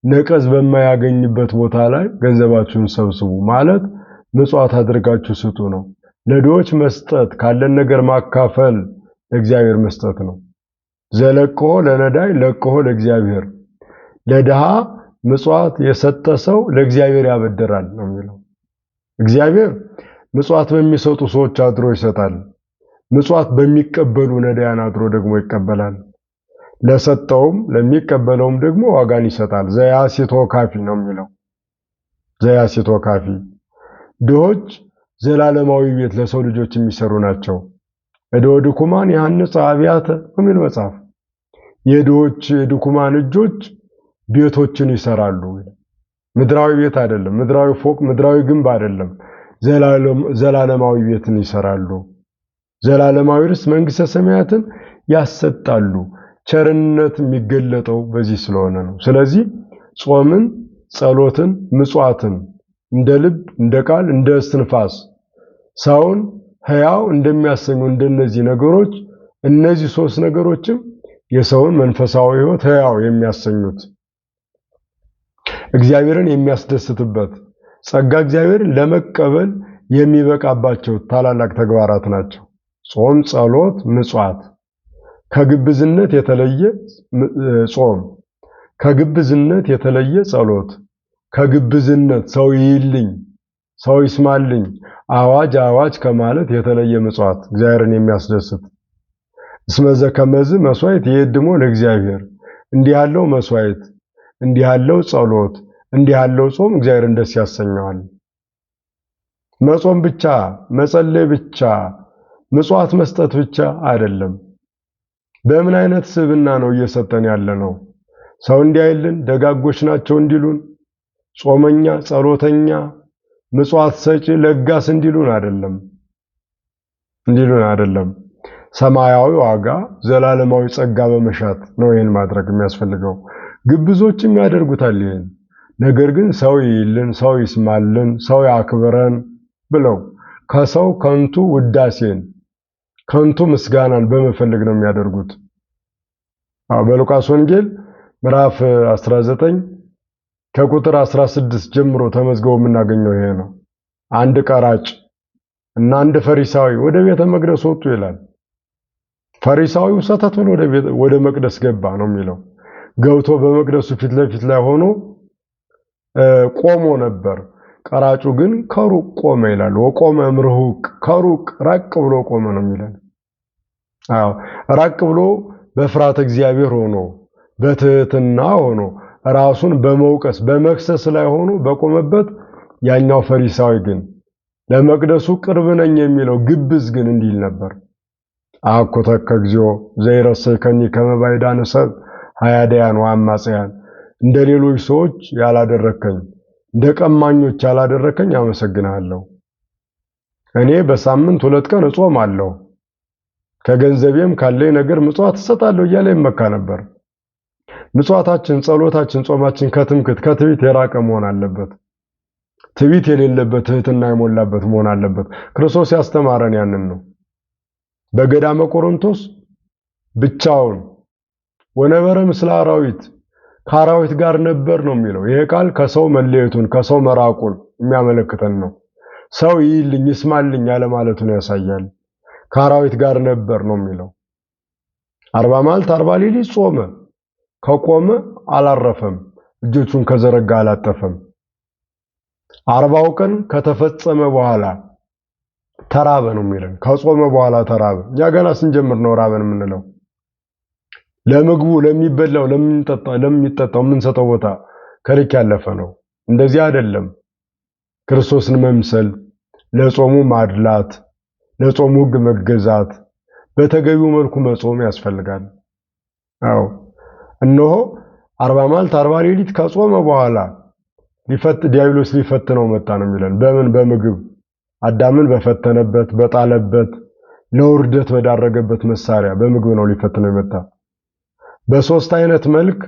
ነቀዝ በማያገኝበት ቦታ ላይ ገንዘባችሁን ሰብስቡ ማለት ምጽዋት አድርጋችሁ ስጡ ነው። ለድሆች መስጠት ካለን ነገር ማካፈል ለእግዚአብሔር መስጠት ነው። ዘለቅሆ ለነዳይ ለቅሆ ለእግዚአብሔር። ለድሃ ምጽዋት የሰጠ ሰው ለእግዚአብሔር ያበድራል ነው የሚለው። እግዚአብሔር ምጽዋት በሚሰጡ ሰዎች አድሮ ይሰጣል። ምጽዋት በሚቀበሉ ነዳያን አድሮ ደግሞ ይቀበላል። ለሰጠውም ለሚቀበለውም ደግሞ ዋጋን ይሰጣል። ዘያሲቶ ካፊ ነው የሚለው። ዘያሲቶ ካፊ። ድሆች ዘላለማዊ ቤት ለሰው ልጆች የሚሰሩ ናቸው። እደ ድኩማን ያንጽ አብያተ የሚል መጽሐፍ። የድሆች የድኩማን እጆች ቤቶችን ይሰራሉ። ምድራዊ ቤት አይደለም፣ ምድራዊ ፎቅ፣ ምድራዊ ግንብ አይደለም። ዘላለማዊ ቤትን ይሰራሉ። ዘላለማዊ ርስት መንግስተ ሰማያትን ያሰጣሉ። ቸርነት የሚገለጠው በዚህ ስለሆነ ነው። ስለዚህ ጾምን፣ ጸሎትን፣ ምጽዋትን እንደ ልብ፣ እንደ ቃል፣ እንደ እስትንፋስ ሰውን ሕያው እንደሚያሰኙ እንደነዚህ ነገሮች እነዚህ ሶስት ነገሮችም የሰውን መንፈሳዊ ሕይወት ሕያው የሚያሰኙት እግዚአብሔርን የሚያስደስትበት ጸጋ እግዚአብሔርን ለመቀበል የሚበቃባቸው ታላላቅ ተግባራት ናቸው። ጾም፣ ጸሎት፣ ምጽዋት። ከግብዝነት የተለየ ጾም፣ ከግብዝነት የተለየ ጸሎት፣ ከግብዝነት ሰው ይይልኝ ሰው ይስማልኝ አዋጅ አዋጅ ከማለት የተለየ ምጽዋት እግዚአብሔርን የሚያስደስት። እስመ ዘከመዝ መስዋዕት ይሄድሞ ለእግዚአብሔር። እንዲህ ያለው መስዋዕት፣ እንዲህ ያለው ጸሎት፣ እንዲህ ያለው ጾም እግዚአብሔርን ደስ ያሰኘዋል። መጾም ብቻ፣ መጸለይ ብቻ፣ ምጽዋት መስጠት ብቻ አይደለም። በምን አይነት ስብዕና ነው እየሰጠን ያለ ነው? ሰው እንዲያይልን ደጋጎች ናቸው እንዲሉን፣ ጾመኛ፣ ጸሎተኛ፣ ምጽዋት ሰጪ፣ ለጋስ እንዲሉን አይደለም። ሰማያዊ ዋጋ፣ ዘላለማዊ ጸጋ በመሻት ነው ይህን ማድረግ የሚያስፈልገው። ግብዞችም ያደርጉታል ይህን። ነገር ግን ሰው ይይልን፣ ሰው ይስማልን፣ ሰው ያክብረን ብለው ከሰው ከንቱ ውዳሴን ከንቱ ምስጋናን በመፈለግ ነው የሚያደርጉት። በሉቃስ ወንጌል ምዕራፍ 19 ከቁጥር 16 ጀምሮ ተመዝግቦ የምናገኘው ይሄ ነው። አንድ ቀራጭ እና አንድ ፈሪሳዊ ወደ ቤተ መቅደስ ወጡ ይላል። ፈሪሳዊው ሰተት ብሎ ወደ መቅደስ ገባ ነው የሚለው። ገብቶ በመቅደሱ ፊት ለፊት ላይ ሆኖ ቆሞ ነበር። ቀራጩ ግን ከሩቅ ቆመ ይላል። ወቆመ እምርሁቅ፣ ከሩቅ ራቅ ብሎ ቆመ ነው የሚለው። ራቅ ብሎ በፍርሃተ እግዚአብሔር ሆኖ በትህትና ሆኖ ራሱን በመውቀስ በመክሰስ ላይ ሆኖ በቆመበት፣ ያኛው ፈሪሳዊ ግን ለመቅደሱ ቅርብ ነኝ የሚለው ግብዝ ግን እንዲል ነበር። አኮተከ እግዚኦ ዘይረሰከኒ ከመ ባዕዳነ ሰብእ ሀያዳያን ወአማጽያን። እንደ ሌሎች ሰዎች ያላደረከኝ፣ እንደ ቀማኞች ያላደረከኝ አመሰግናለሁ። እኔ በሳምንት 2 ቀን እጾማለሁ፣ ከገንዘቤም ካለኝ ነገር ምጽዋት እሰጣለሁ እያለ ይመካ ነበር። ምጽዋታችን፣ ጸሎታችን፣ ጾማችን ከትምክህት ከትዕቢት የራቀ መሆን አለበት። ትዕቢት የሌለበት ትህትና የሞላበት መሆን አለበት። ክርስቶስ ያስተማረን ያንን ነው። በገዳመ ቆሮንቶስ ብቻውን ወነበረ ምስለ አራዊት፣ ከአራዊት ጋር ነበር ነው የሚለው። ይሄ ቃል ከሰው መለየቱን ከሰው መራቁን የሚያመለክተን ነው። ሰው ይይልኝ ይስማልኝ ያለ ማለቱን ያሳያል። ከአራዊት ጋር ነበር ነው የሚለው። 40 መዓልት 40 ሌሊት ጾመ። ከቆመ አላረፈም፣ እጆቹን ከዘረጋ አላጠፈም። 40ው ቀን ከተፈጸመ በኋላ ተራበ ነው የሚለን። ከጾመ በኋላ ተራበ። እኛ ገና ስንጀምር ነው ራበን የምንለው። ለምግቡ፣ ለሚበላው፣ ለሚጠጣው የምንሰጠው ቦታ ከልክ ያለፈ ነው። እንደዚህ አይደለም። ክርስቶስን መምሰል፣ ለጾሙ ማድላት፣ ለጾሙ ሕግ መገዛት፣ በተገቢው መልኩ መጾም ያስፈልጋል። አዎ እነሆ 40 መዓልት 40 ሌሊት ከጾመ በኋላ ዲያብሎስ ሊፈትነው መጣ ነው የሚለን። በምን? በምግብ አዳምን በፈተነበት በጣለበት ለውርደት በዳረገበት መሳሪያ በምግብ ነው ሊፈትነው የመጣ። በሶስት አይነት መልክ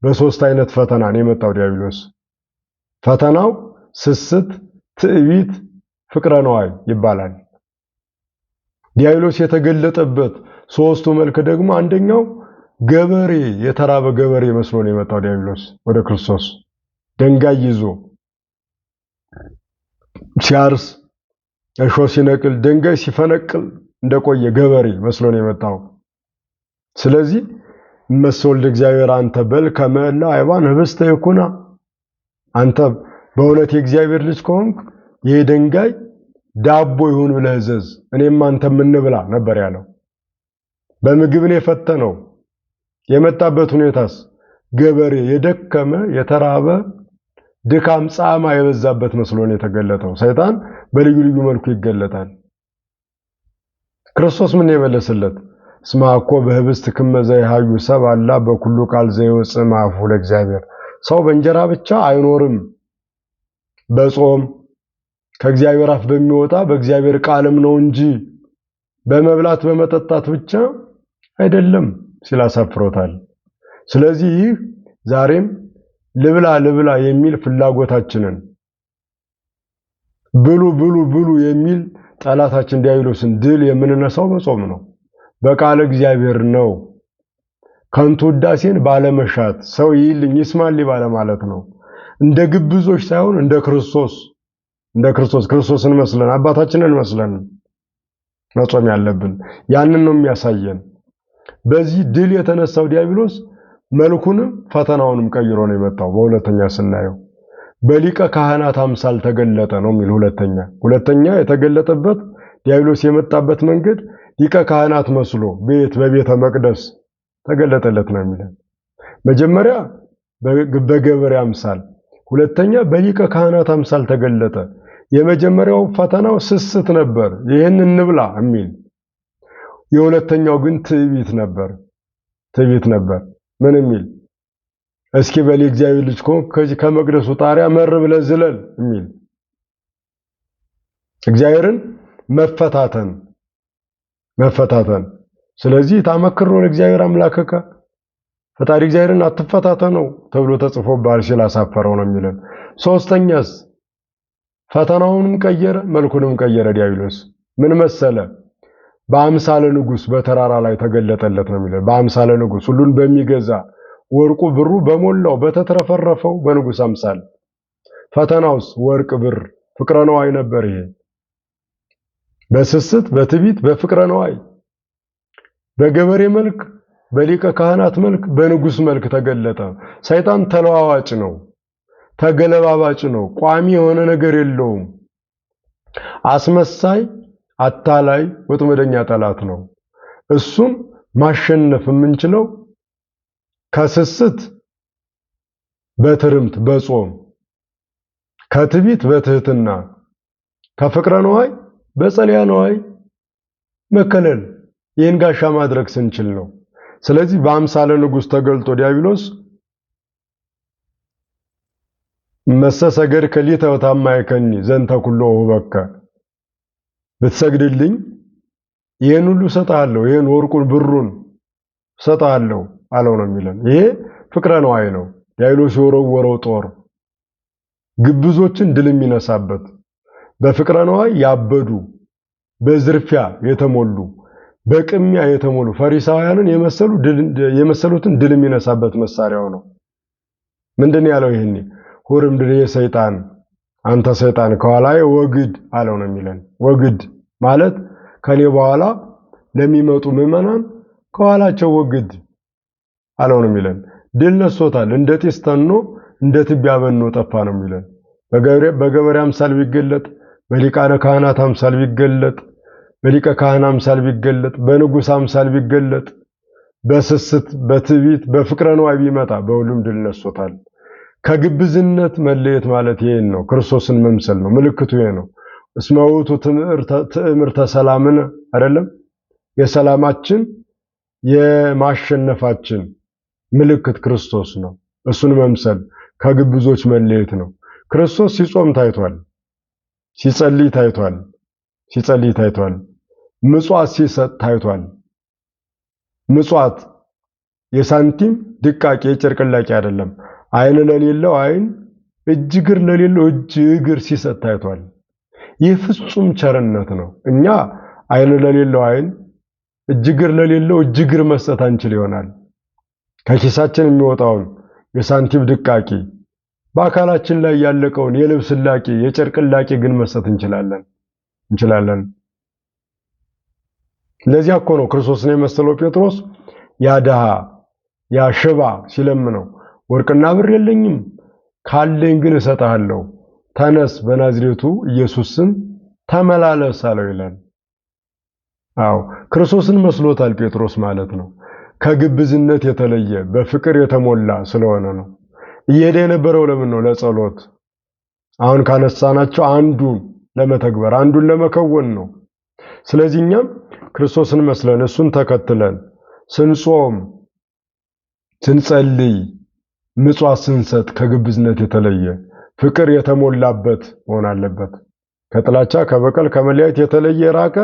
በሶስት አይነት ፈተና ነው የመጣው ዲያብሎስ። ፈተናው ስስት፣ ትዕቢት፣ ፍቅረ ነዋይ ይባላል። ዲያብሎስ የተገለጠበት ሶስቱ መልክ ደግሞ አንደኛው ገበሬ፣ የተራበ ገበሬ መስሎ ነው የመጣው ዲያብሎስ ወደ ክርስቶስ። ድንጋይ ይዞ ሲያርስ እሾ ሲነቅል ድንጋይ ሲፈነቅል እንደቆየ ገበሬ መስሎ ነው የመጣው። ስለዚህ እመሰወልደ እግዚአብሔር አንተ በል ከመላ አይባን ህብስተ ይኩና፣ አንተ በእውነት የእግዚአብሔር ልጅ ከሆንክ ይህ ድንጋይ ዳቦ ይሁን ብለህ እዘዝ፣ እኔም አንተም እንብላ ነበር ያለው። በምግብ ነው የፈተነው። የመጣበት ሁኔታስ ገበሬ፣ የደከመ የተራበ ድካም ጻማ የበዛበት መስሎ ነው የተገለጠው። ሰይጣን በልዩ ልዩ መልኩ ይገለጣል። ክርስቶስ ምን የመለሰለት? እስመ አኮ በህብስት ክመ ዘይሃዩ ሰብ አላ በኩሉ ቃል ዘይወፅእ እምአፉ ለእግዚአብሔር። ሰው በእንጀራ ብቻ አይኖርም፣ በጾም ከእግዚአብሔር አፍ በሚወጣ በእግዚአብሔር ቃልም ነው እንጂ በመብላት በመጠጣት ብቻ አይደለም ሲል አሳፍሮታል። ስለዚህ ዛሬም ልብላ ልብላ የሚል ፍላጎታችንን ብሉ ብሉ ብሉ የሚል ጠላታችን ዲያብሎስን ድል የምንነሳው በጾም ነው፣ በቃለ እግዚአብሔር ነው። ከንቱ ውዳሴን ባለመሻት ሰው ይልኝ ይስማልኝ ባለ ማለት ነው። እንደ ግብዞች ሳይሆን እንደ ክርስቶስን መስለን አባታችንን መስለን መጾም ያለብን ያንን ነው የሚያሳየን። በዚህ ድል የተነሳው ዲያብሎስ መልኩንም ፈተናውንም ቀይሮ ነው የመጣው። በሁለተኛ ስናየው በሊቀ ካህናት አምሳል ተገለጠ ነው የሚል። ሁለተኛ የተገለጠበት ዲያብሎስ የመጣበት መንገድ ሊቀ ካህናት መስሎ በቤተ መቅደስ ተገለጠለት ነው የሚል። መጀመሪያ በገበሬ አምሳል፣ ሁለተኛ በሊቀ ካህናት አምሳል ተገለጠ። የመጀመሪያው ፈተናው ስስት ነበር፣ ይህን እንብላ የሚል። የሁለተኛው ግን ትዕቢት ነበር። ምን የሚል? እስኪ በል እግዚአብሔር ልጅ ከሆንክ ከዚህ ከመቅደሱ ጣሪያ መር ብለህ ዝለል የሚል። እግዚአብሔርን መፈታተን። ስለዚህ ታመክሮ ለእግዚአብሔር አምላከከ፣ ፈጣሪ እግዚአብሔርን አትፈታተነው ተብሎ ተጽፎብሃል ሲል አሳፈረው ነው የሚለን። ሶስተኛስ ፈተናውንም ቀየረ፣ መልኩንም ቀየረ ዲያብሎስ። ምን መሰለ? በአምሳለ ንጉስ በተራራ ላይ ተገለጠለት ነው የሚለው። በአምሳለ ንጉስ ሁሉን በሚገዛ ወርቁ ብሩ በሞላው በተትረፈረፈው በንጉስ አምሳል። ፈተናውስ ወርቅ ብር ፍቅረ ነዋይ ነበር። ይሄ በስስት በትዕቢት በፍቅረ ነዋይ በገበሬ መልክ በሊቀ ካህናት መልክ በንጉስ መልክ ተገለጠ። ሰይጣን ተለዋዋጭ ነው፣ ተገለባባጭ ነው፣ ቋሚ የሆነ ነገር የለውም። አስመሳይ፣ አታላይ፣ ወጥመደኛ ጠላት ነው። እሱም ማሸነፍ የምንችለው ከስስት በትርምት በጾም፣ ከትዕቢት በትህትና፣ ከፍቅረ ነዋይ በጸልያ ነዋይ መከለል፣ ይህን ጋሻ ማድረግ ስንችል ነው። ስለዚህ በአምሳለ ንጉስ ተገልጦ ዲያብሎስ መሰሰገድ ከሊተ ወታማይከኒ ዘንተ ኩሎ ወበከ፣ ብትሰግድልኝ ይሄን ሁሉ ሰጣለሁ፣ ይሄን ወርቁን ብሩን ሰጣለሁ አለው ነው የሚለን። ይሄ ፍቅረ ነዋይ ነው። ዲያብሎስ የወረወረው ጦር ግብዞችን ድል የሚነሳበት፣ በፍቅረ ነዋይ ያበዱ፣ በዝርፊያ የተሞሉ፣ በቅሚያ የተሞሉ ፈሪሳውያንን የመሰሉትን ድል የሚነሳበት መሳሪያው ነው። ምንድን ያለው? ይሄኔ ሁርም ድሬ ሰይጣን፣ አንተ ሰይጣን ከኋላዬ ወግድ አለው ነው የሚለን። ወግድ ማለት ከኔ በኋላ ለሚመጡ ምዕመናን ከኋላቸው ወግድ አለው ነው የሚለን። ድል ነሶታል። እንደ ጢስ ተኖ እንደ ትቢያ በኖ ጠፋ ነው የሚለን። በገበሬ አምሳል ቢገለጥ፣ በሊቃነ ካህናት አምሳል ቢገለጥ፣ በሊቀ ካህናት አምሳል ቢገለጥ፣ በንጉስ አምሳል ቢገለጥ፣ በስስት በትዕቢት በፍቅረ ነዋይ ቢመጣ በሁሉም ድል ነሶታል። ከግብዝነት መለየት ማለት ይሄን ነው። ክርስቶስን መምሰል ነው። ምልክቱ ይሄ ነው። እስመ ውእቱ ትእምርተ ሰላምን አይደለም የሰላማችን የማሸነፋችን ምልክት ክርስቶስ ነው። እሱን መምሰል ከግብዞች መለየት ነው። ክርስቶስ ሲጾም ታይቷል፣ ሲጸልይ ታይቷል፣ ምጽዋት ሲሰጥ ታይቷል። ምጽዋት የሳንቲም ድቃቄ የጨርቅላቂ አይደለም። ዓይን ለሌለው ዓይን፣ እጅ እግር ለሌለው እጅ እግር ሲሰጥ ታይቷል። ይህ ፍጹም ቸርነት ነው። እኛ ዓይን ለሌለው ዓይን፣ እጅ እግር ለሌለው እጅ እግር መስጠት አንችል ይሆናል። ከኪሳችን የሚወጣውን የሳንቲም ድቃቂ በአካላችን ላይ ያለቀውን የልብስ ላቂ የጨርቅ ላቂ ግን መስጠት እንችላለን። ለዚያ እኮ ነው ክርስቶስን የመሰለው ጴጥሮስ ያ ድሃ ያ ሽባ ሲለምነው ወርቅና ብር የለኝም ካለኝ ግን እሰጥሃለሁ፣ ተነስ በናዝሬቱ ኢየሱስ ስም ተመላለስ አለው ይላል። አዎ ክርስቶስን መስሎታል ጴጥሮስ ማለት ነው። ከግብዝነት የተለየ በፍቅር የተሞላ ስለሆነ ነው። እየሄደ የነበረው ለምን ነው? ለጸሎት። አሁን ካነሳናቸው አንዱን ለመተግበር አንዱን ለመከወን ነው። ስለዚህ እኛም ክርስቶስን መስለን እሱን ተከትለን ስንጾም፣ ስንጸልይ፣ ምጽዋት ስንሰጥ ከግብዝነት የተለየ ፍቅር የተሞላበት መሆን አለበት። ከጥላቻ ከበቀል ከመለያየት የተለየ የራቀ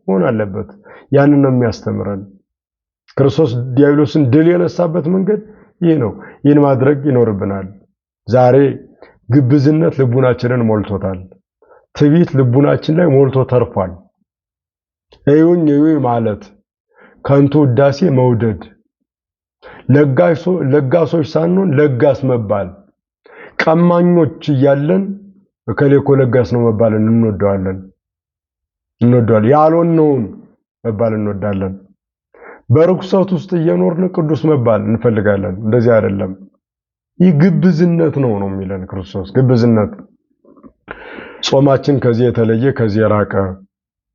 መሆን አለበት። ያንን ነው የሚያስተምረን። ክርስቶስ ዲያብሎስን ድል የነሳበት መንገድ ይህ ነው። ይህን ማድረግ ይኖርብናል። ዛሬ ግብዝነት ልቡናችንን ሞልቶታል። ትዕቢት ልቡናችን ላይ ሞልቶ ተርፏል። እዩኝ ማለት፣ ከንቱ ውዳሴ መውደድ፣ ለጋሶች ሳንሆን ለጋስ መባል፣ ቀማኞች እያለን እከሌ እኮ ለጋስ ነው መባልን እንወደዋለን። ያልሆነውን መባል እንወዳለን። በርኩሰት ውስጥ እየኖርን ቅዱስ መባል እንፈልጋለን። እንደዚህ አይደለም። ይህ ግብዝነት ነው የሚለን ክርስቶስ። ግብዝነት። ጾማችን ከዚህ የተለየ ከዚህ የራቀ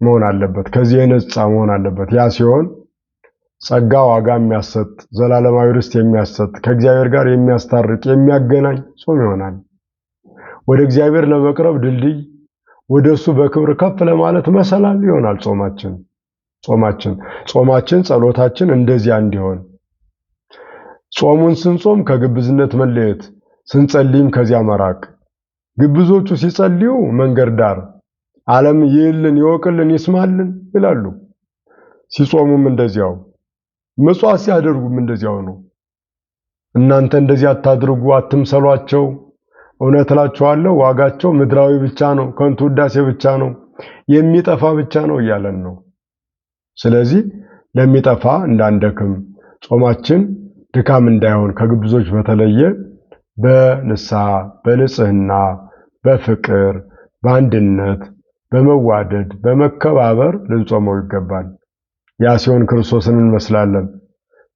መሆን አለበት። ከዚህ የነጻ መሆን አለበት። ያ ሲሆን ጸጋ ዋጋ የሚያሰጥ ዘላለማዊ ርስት የሚያሰጥ ከእግዚአብሔር ጋር የሚያስታርቅ የሚያገናኝ ጾም ይሆናል። ወደ እግዚአብሔር ለመቅረብ ድልድይ፣ ወደሱ በክብር ከፍ ለማለት መሰላል ይሆናል ጾማችን ጸሎታችን እንደዚያ እንዲሆን፣ ጾሙን ስንጾም ከግብዝነት መለየት፣ ስንጸልይም ከዚያ መራቅ። ግብዞቹ ሲጸልዩ መንገድ ዳር ዓለም ይልን ይወቅልን ይስማልን ይላሉ። ሲጾሙም እንደዚያው፣ ምጽዋት ሲያደርጉም እንደዚያው ነው። እናንተ እንደዚህ አታድርጉ አትምሰሏቸው፣ እውነት እላችኋለሁ ዋጋቸው ምድራዊ ብቻ ነው፣ ከንቱ ውዳሴ ብቻ ነው፣ የሚጠፋ ብቻ ነው እያለን ነው። ስለዚህ ለሚጠፋ እንዳንደክም፣ ጾማችን ድካም እንዳይሆን ከግብዞች በተለየ በንስሐ በንጽህና በፍቅር በአንድነት በመዋደድ በመከባበር ልንጾመው ይገባል። ያ ሲሆን ክርስቶስን እንመስላለን።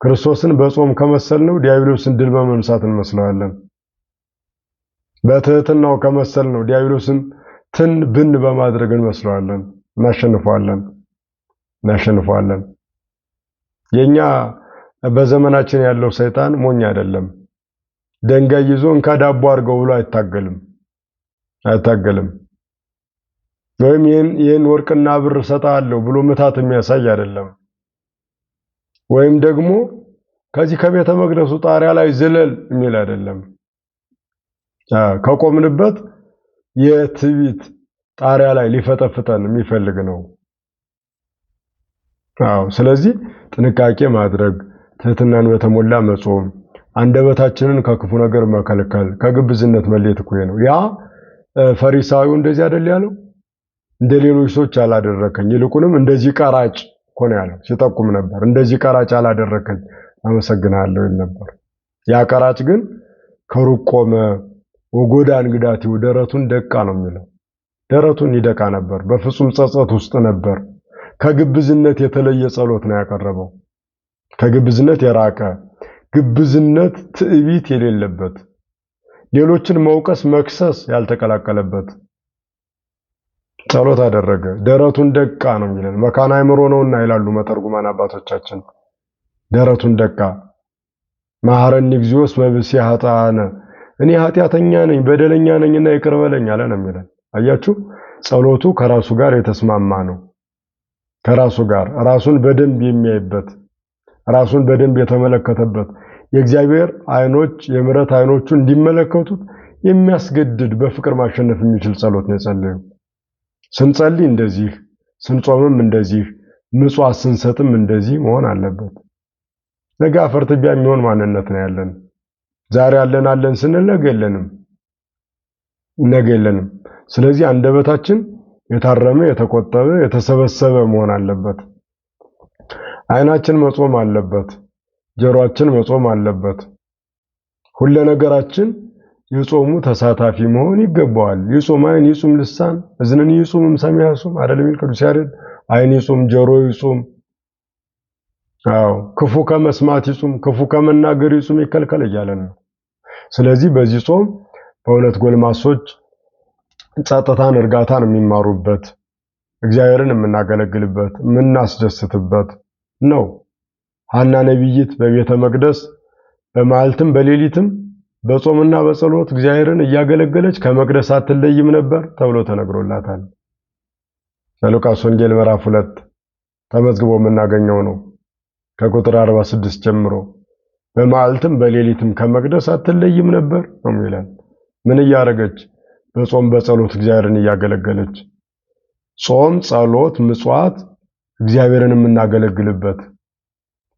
ክርስቶስን በጾም ከመሰልነው ዲያብሎስን ድል በመንሳት እንመስለዋለን። በትህትናው ከመሰልነው ዲያብሎስን ትን ብን በማድረግ እንመስለዋለን። እናሸንፈዋለን። የኛ በዘመናችን ያለው ሰይጣን ሞኝ አይደለም። ደንጋይ ይዞ እንካ ዳቦ አድርገው ብሎ አይታገልም። ወይም ይህን ወርቅና ብር ሰጣለሁ ብሎ ምታት የሚያሳይ አይደለም። ወይም ደግሞ ከዚህ ከቤተ መቅደሱ ጣሪያ ላይ ዝለል የሚል አይደለም። ከቆምንበት የትዕቢት ጣሪያ ላይ ሊፈጠፍጠን የሚፈልግ ነው። ስለዚህ ጥንቃቄ ማድረግ፣ ትህትናን በተሞላ መጾም፣ አንደበታችንን ከክፉ ነገር መከልከል፣ ከግብዝነት መለየት እኮ ነው። ያ ፈሪሳዊው እንደዚህ አይደል ያለው? እንደ ሌሎች ሰዎች አላደረከኝ፣ ይልቁንም እንደዚህ ቀራጭ እኮ ነው ያለው። ሲጠቁም ነበር። እንደዚህ ቀራጭ አላደረከኝ አመሰግናለሁ ይል ነበር። ያ ቀራጭ ግን ከሩቅ ቆመ፣ ወጎዳ እንግዳቲው ደረቱን ደቃ ነው የሚለው። ደረቱን ይደቃ ነበር። በፍጹም ጸጸት ውስጥ ነበር። ከግብዝነት የተለየ ጸሎት ነው ያቀረበው። ከግብዝነት የራቀ ግብዝነት፣ ትዕቢት የሌለበት፣ ሌሎችን መውቀስ መክሰስ ያልተቀላቀለበት ጸሎት አደረገ። ደረቱን ደቃ ነው የሚለን። መካነ አእምሮ ነውና ይላሉ መተርጉማን አባቶቻችን። ደረቱን ደቃ። መሐረኒ እግዚኦስ መብሲ ኃጥአነ፣ እኔ ኃጢአተኛ ነኝ በደለኛ ነኝና ይቅር በለኝ አለ ነው የሚለን። አያችሁ ጸሎቱ ከራሱ ጋር የተስማማ ነው። ከራሱ ጋር ራሱን በደንብ የሚያይበት ራሱን በደንብ የተመለከተበት የእግዚአብሔር አይኖች የምሕረት አይኖቹ እንዲመለከቱት የሚያስገድድ በፍቅር ማሸነፍ የሚችል ጸሎት ነው የጸለየው። ስንጸልይ እንደዚህ ስንጾምም እንደዚህ ምጽዋት ስንሰጥም እንደዚህ መሆን አለበት። ነገ አፈር ትቢያ የሚሆን ማንነት ነው ያለን። ዛሬ አለን ስንል ነገ የለንም። ስለዚህ አንደበታችን የታረመ የተቆጠበ የተሰበሰበ መሆን አለበት። አይናችን መጾም አለበት። ጆሮአችን መጾም አለበት። ሁሉ ነገራችን የጾሙ ተሳታፊ መሆን ይገባዋል። ይጾም አይን ይጾም ልሳን እዝንን ይጾም ሰሚያ ይጾም አይደለም ቅዱስ ያሬድ። አይን ይጾም ጆሮ ይጾም ክፉ ከመስማት ይጾም ክፉ ከመናገር ይጾም ይከልከል እያለን ነው። ስለዚህ በዚህ ጾም በእውነት ጎልማሶች ጸጥታን እርጋታን የሚማሩበት እግዚአብሔርን የምናገለግልበት የምናስደስትበት ነው። ሐና ነቢይት በቤተ መቅደስ በመዓልትም በሌሊትም በጾምና በጸሎት እግዚአብሔርን እያገለገለች ከመቅደስ አትለይም ነበር ተብሎ ተነግሮላታል። በሉቃስ ወንጌል ምዕራፍ 2 ተመዝግቦ የምናገኘው ነው። ከቁጥር 46 ጀምሮ በመዓልትም በሌሊትም ከመቅደስ አትለይም ነበር ነው የሚለን። ምን እያደረገች? በጾም በጸሎት እግዚአብሔርን እያገለገለች። ጾም፣ ጸሎት፣ ምጽዋት እግዚአብሔርን የምናገለግልበት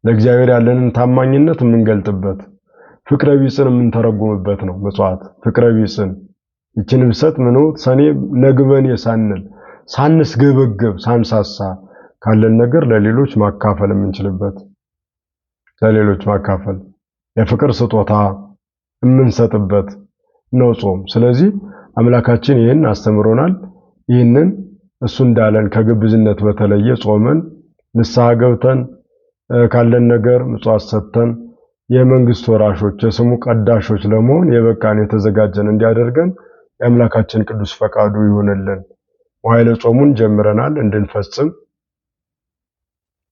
ለእግዚአብሔር ያለንን ታማኝነት የምንገልጥበት ፍቅረ ቢጽን የምንተረጉምበት ነው። ምጽዋት ፍቅረ ቢጽን ይችን ብሰጥ ምነው ሰኔ ነግበኔ ሳንል ሳንስገበገብ ሳንሳሳ ካለን ነገር ለሌሎች ማካፈል የምንችልበት ለሌሎች ማካፈል የፍቅር ስጦታ የምንሰጥበት ነው ጾም። ስለዚህ አምላካችን ይህን አስተምሮናል። ይህንን እሱ እንዳለን ከግብዝነት በተለየ ጾመን ንስሐ ገብተን ካለን ነገር ምጽዋት ሰጥተን የመንግስት ወራሾች የስሙ ቀዳሾች ለመሆን የበቃን የተዘጋጀን እንዲያደርገን የአምላካችን ቅዱስ ፈቃዱ ይሁንልን። መዋዕለ ጾሙን ጀምረናል እንድንፈጽም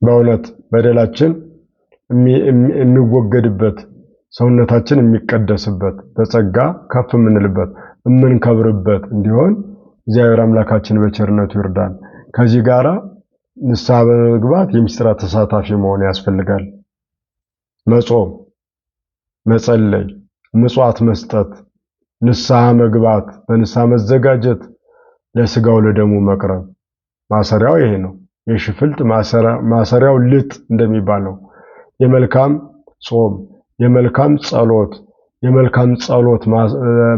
በእውነት በደላችን የሚወገድበት ሰውነታችን የሚቀደስበት በጸጋ ከፍ የምንልበት የምንከብርበት እንዲሆን እግዚአብሔር አምላካችን በቸርነቱ ይርዳን። ከዚህ ጋራ ንስሐ በመግባት የምስጢራት ተሳታፊ መሆን ያስፈልጋል። መጾም፣ መጸለይ፣ ምጽዋት መስጠት፣ ንስሐ መግባት፣ በንስሐ መዘጋጀት፣ ለስጋው ለደሙ መቅረብ ማሰሪያው ይሄ ነው። የሽፍልጥ ማሰሪያው ልጥ እንደሚባለው የመልካም ጾም የመልካም ጸሎት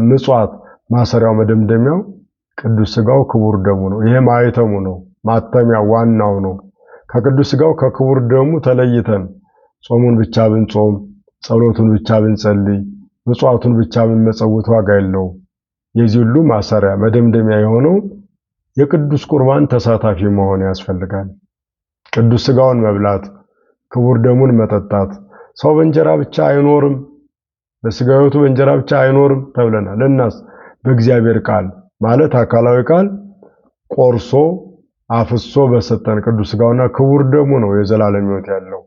ምጽዋት ማሰሪያው መደምደሚያው ቅዱስ ስጋው ክቡር ደሙ ነው። ይሄ ማይተሙ ነው። ማተሚያው ዋናው ነው። ከቅዱስ ስጋው ከክቡር ደሙ ተለይተን ጾሙን ብቻ ብንጾም ጸሎቱን ብቻ ብንጸልይ ምጽዋቱን ብቻ ብንመጸውት ዋጋ የለውም። የዚህ ሁሉ ማሰሪያ መደምደሚያ የሆነው የቅዱስ ቁርባን ተሳታፊ መሆን ያስፈልጋል። ቅዱስ ስጋውን መብላት ክቡር ደሙን መጠጣት። ሰው በእንጀራ ብቻ አይኖርም፣ በስጋዊቱ በእንጀራ ብቻ አይኖርም ተብለናል። እናስ በእግዚአብሔር ቃል ማለት አካላዊ ቃል ቆርሶ አፍሶ በሰጠን ቅዱስ ስጋውና ክቡር ደሙ ነው የዘላለም ሕይወት ያለው።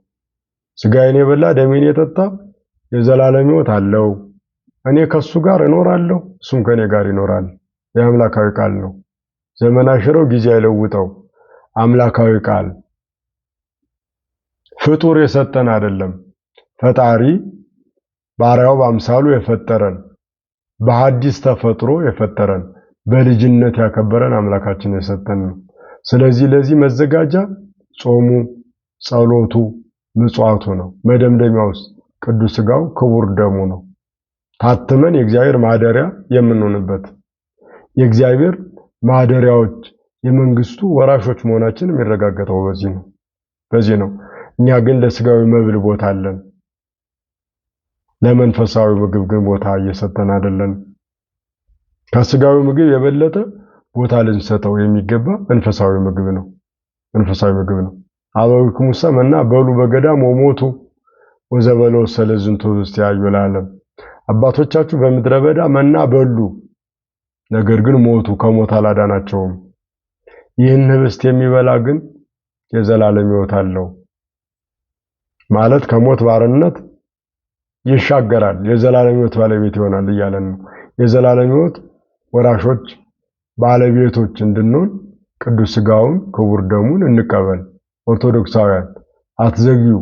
ስጋዬን የበላ ደሜን የጠጣ የዘላለም ሕይወት አለው። እኔ ከሱ ጋር እኖራለሁ፣ እሱም ከኔ ጋር ይኖራል። የአምላካዊ ቃል ነው። ዘመን አይሽረው ጊዜ አይለውጠው አምላካዊ ቃል ፍጡር የሰጠን አይደለም። ፈጣሪ ባሪያው በአምሳሉ የፈጠረን በሐዲስ ተፈጥሮ የፈጠረን በልጅነት ያከበረን አምላካችን የሰጠን ነው። ስለዚህ ለዚህ መዘጋጃ ጾሙ፣ ጸሎቱ፣ ምጽዋቱ ነው። መደምደሚያውስ ቅዱስ ስጋው ክቡር ደሙ ነው። ታትመን የእግዚአብሔር ማደሪያ የምንሆንበት የእግዚአብሔር ማደሪያዎች የመንግስቱ ወራሾች መሆናችን የሚረጋገጠው በዚህ ነው። እኛ ግን ለስጋዊ መብል ቦታ አለን፣ ለመንፈሳዊ ምግብ ግን ቦታ እየሰጠን አይደለም። ከስጋዊ ምግብ የበለጠ ቦታ ልንሰጠው የሚገባ መንፈሳዊ ምግብ ነው። አበዊክሙ ሰመና በሉ በገዳም ወሞቱ ወዘበሎ ሰለዝንቱ ውስጥ ያዩ ለዓለም። አባቶቻችሁ በምድረ በዳ መና በሉ፣ ነገር ግን ሞቱ፣ ከሞት አላዳናቸውም። ይህን ህብስት የሚበላ ግን የዘላለም ሕይወት አለው ማለት ከሞት ባርነት ይሻገራል፣ የዘላለም ሕይወት ባለቤት ይሆናል እያለን ነው። የዘላለም ሕይወት ወራሾች ባለቤቶች እንድንሆን ቅዱስ ሥጋውን ክቡር ደሙን እንቀበል። ኦርቶዶክሳውያን አትዘግዩ፣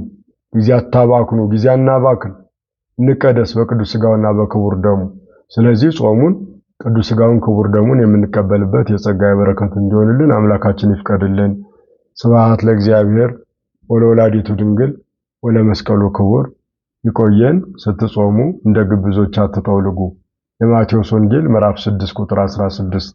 ጊዜ አታባክኑ፣ ጊዜ አናባክን፣ እንቀደስ በቅዱስ ሥጋውና በክቡር ደሙ። ስለዚህ ጾሙን ቅዱስ ሥጋውን ክቡር ደሙን የምንቀበልበት የጸጋ የበረከት እንዲሆንልን አምላካችን ይፍቀድልን። ስብሐት ለእግዚአብሔር ወለወላዲቱ ድንግል ወለመስቀሉ ክቡር። ይቆየን። ስትጾሙ እንደ ግብዞች አትጠውልጉ። የማቴዎስ ወንጌል ምዕራፍ 6 ቁጥር 16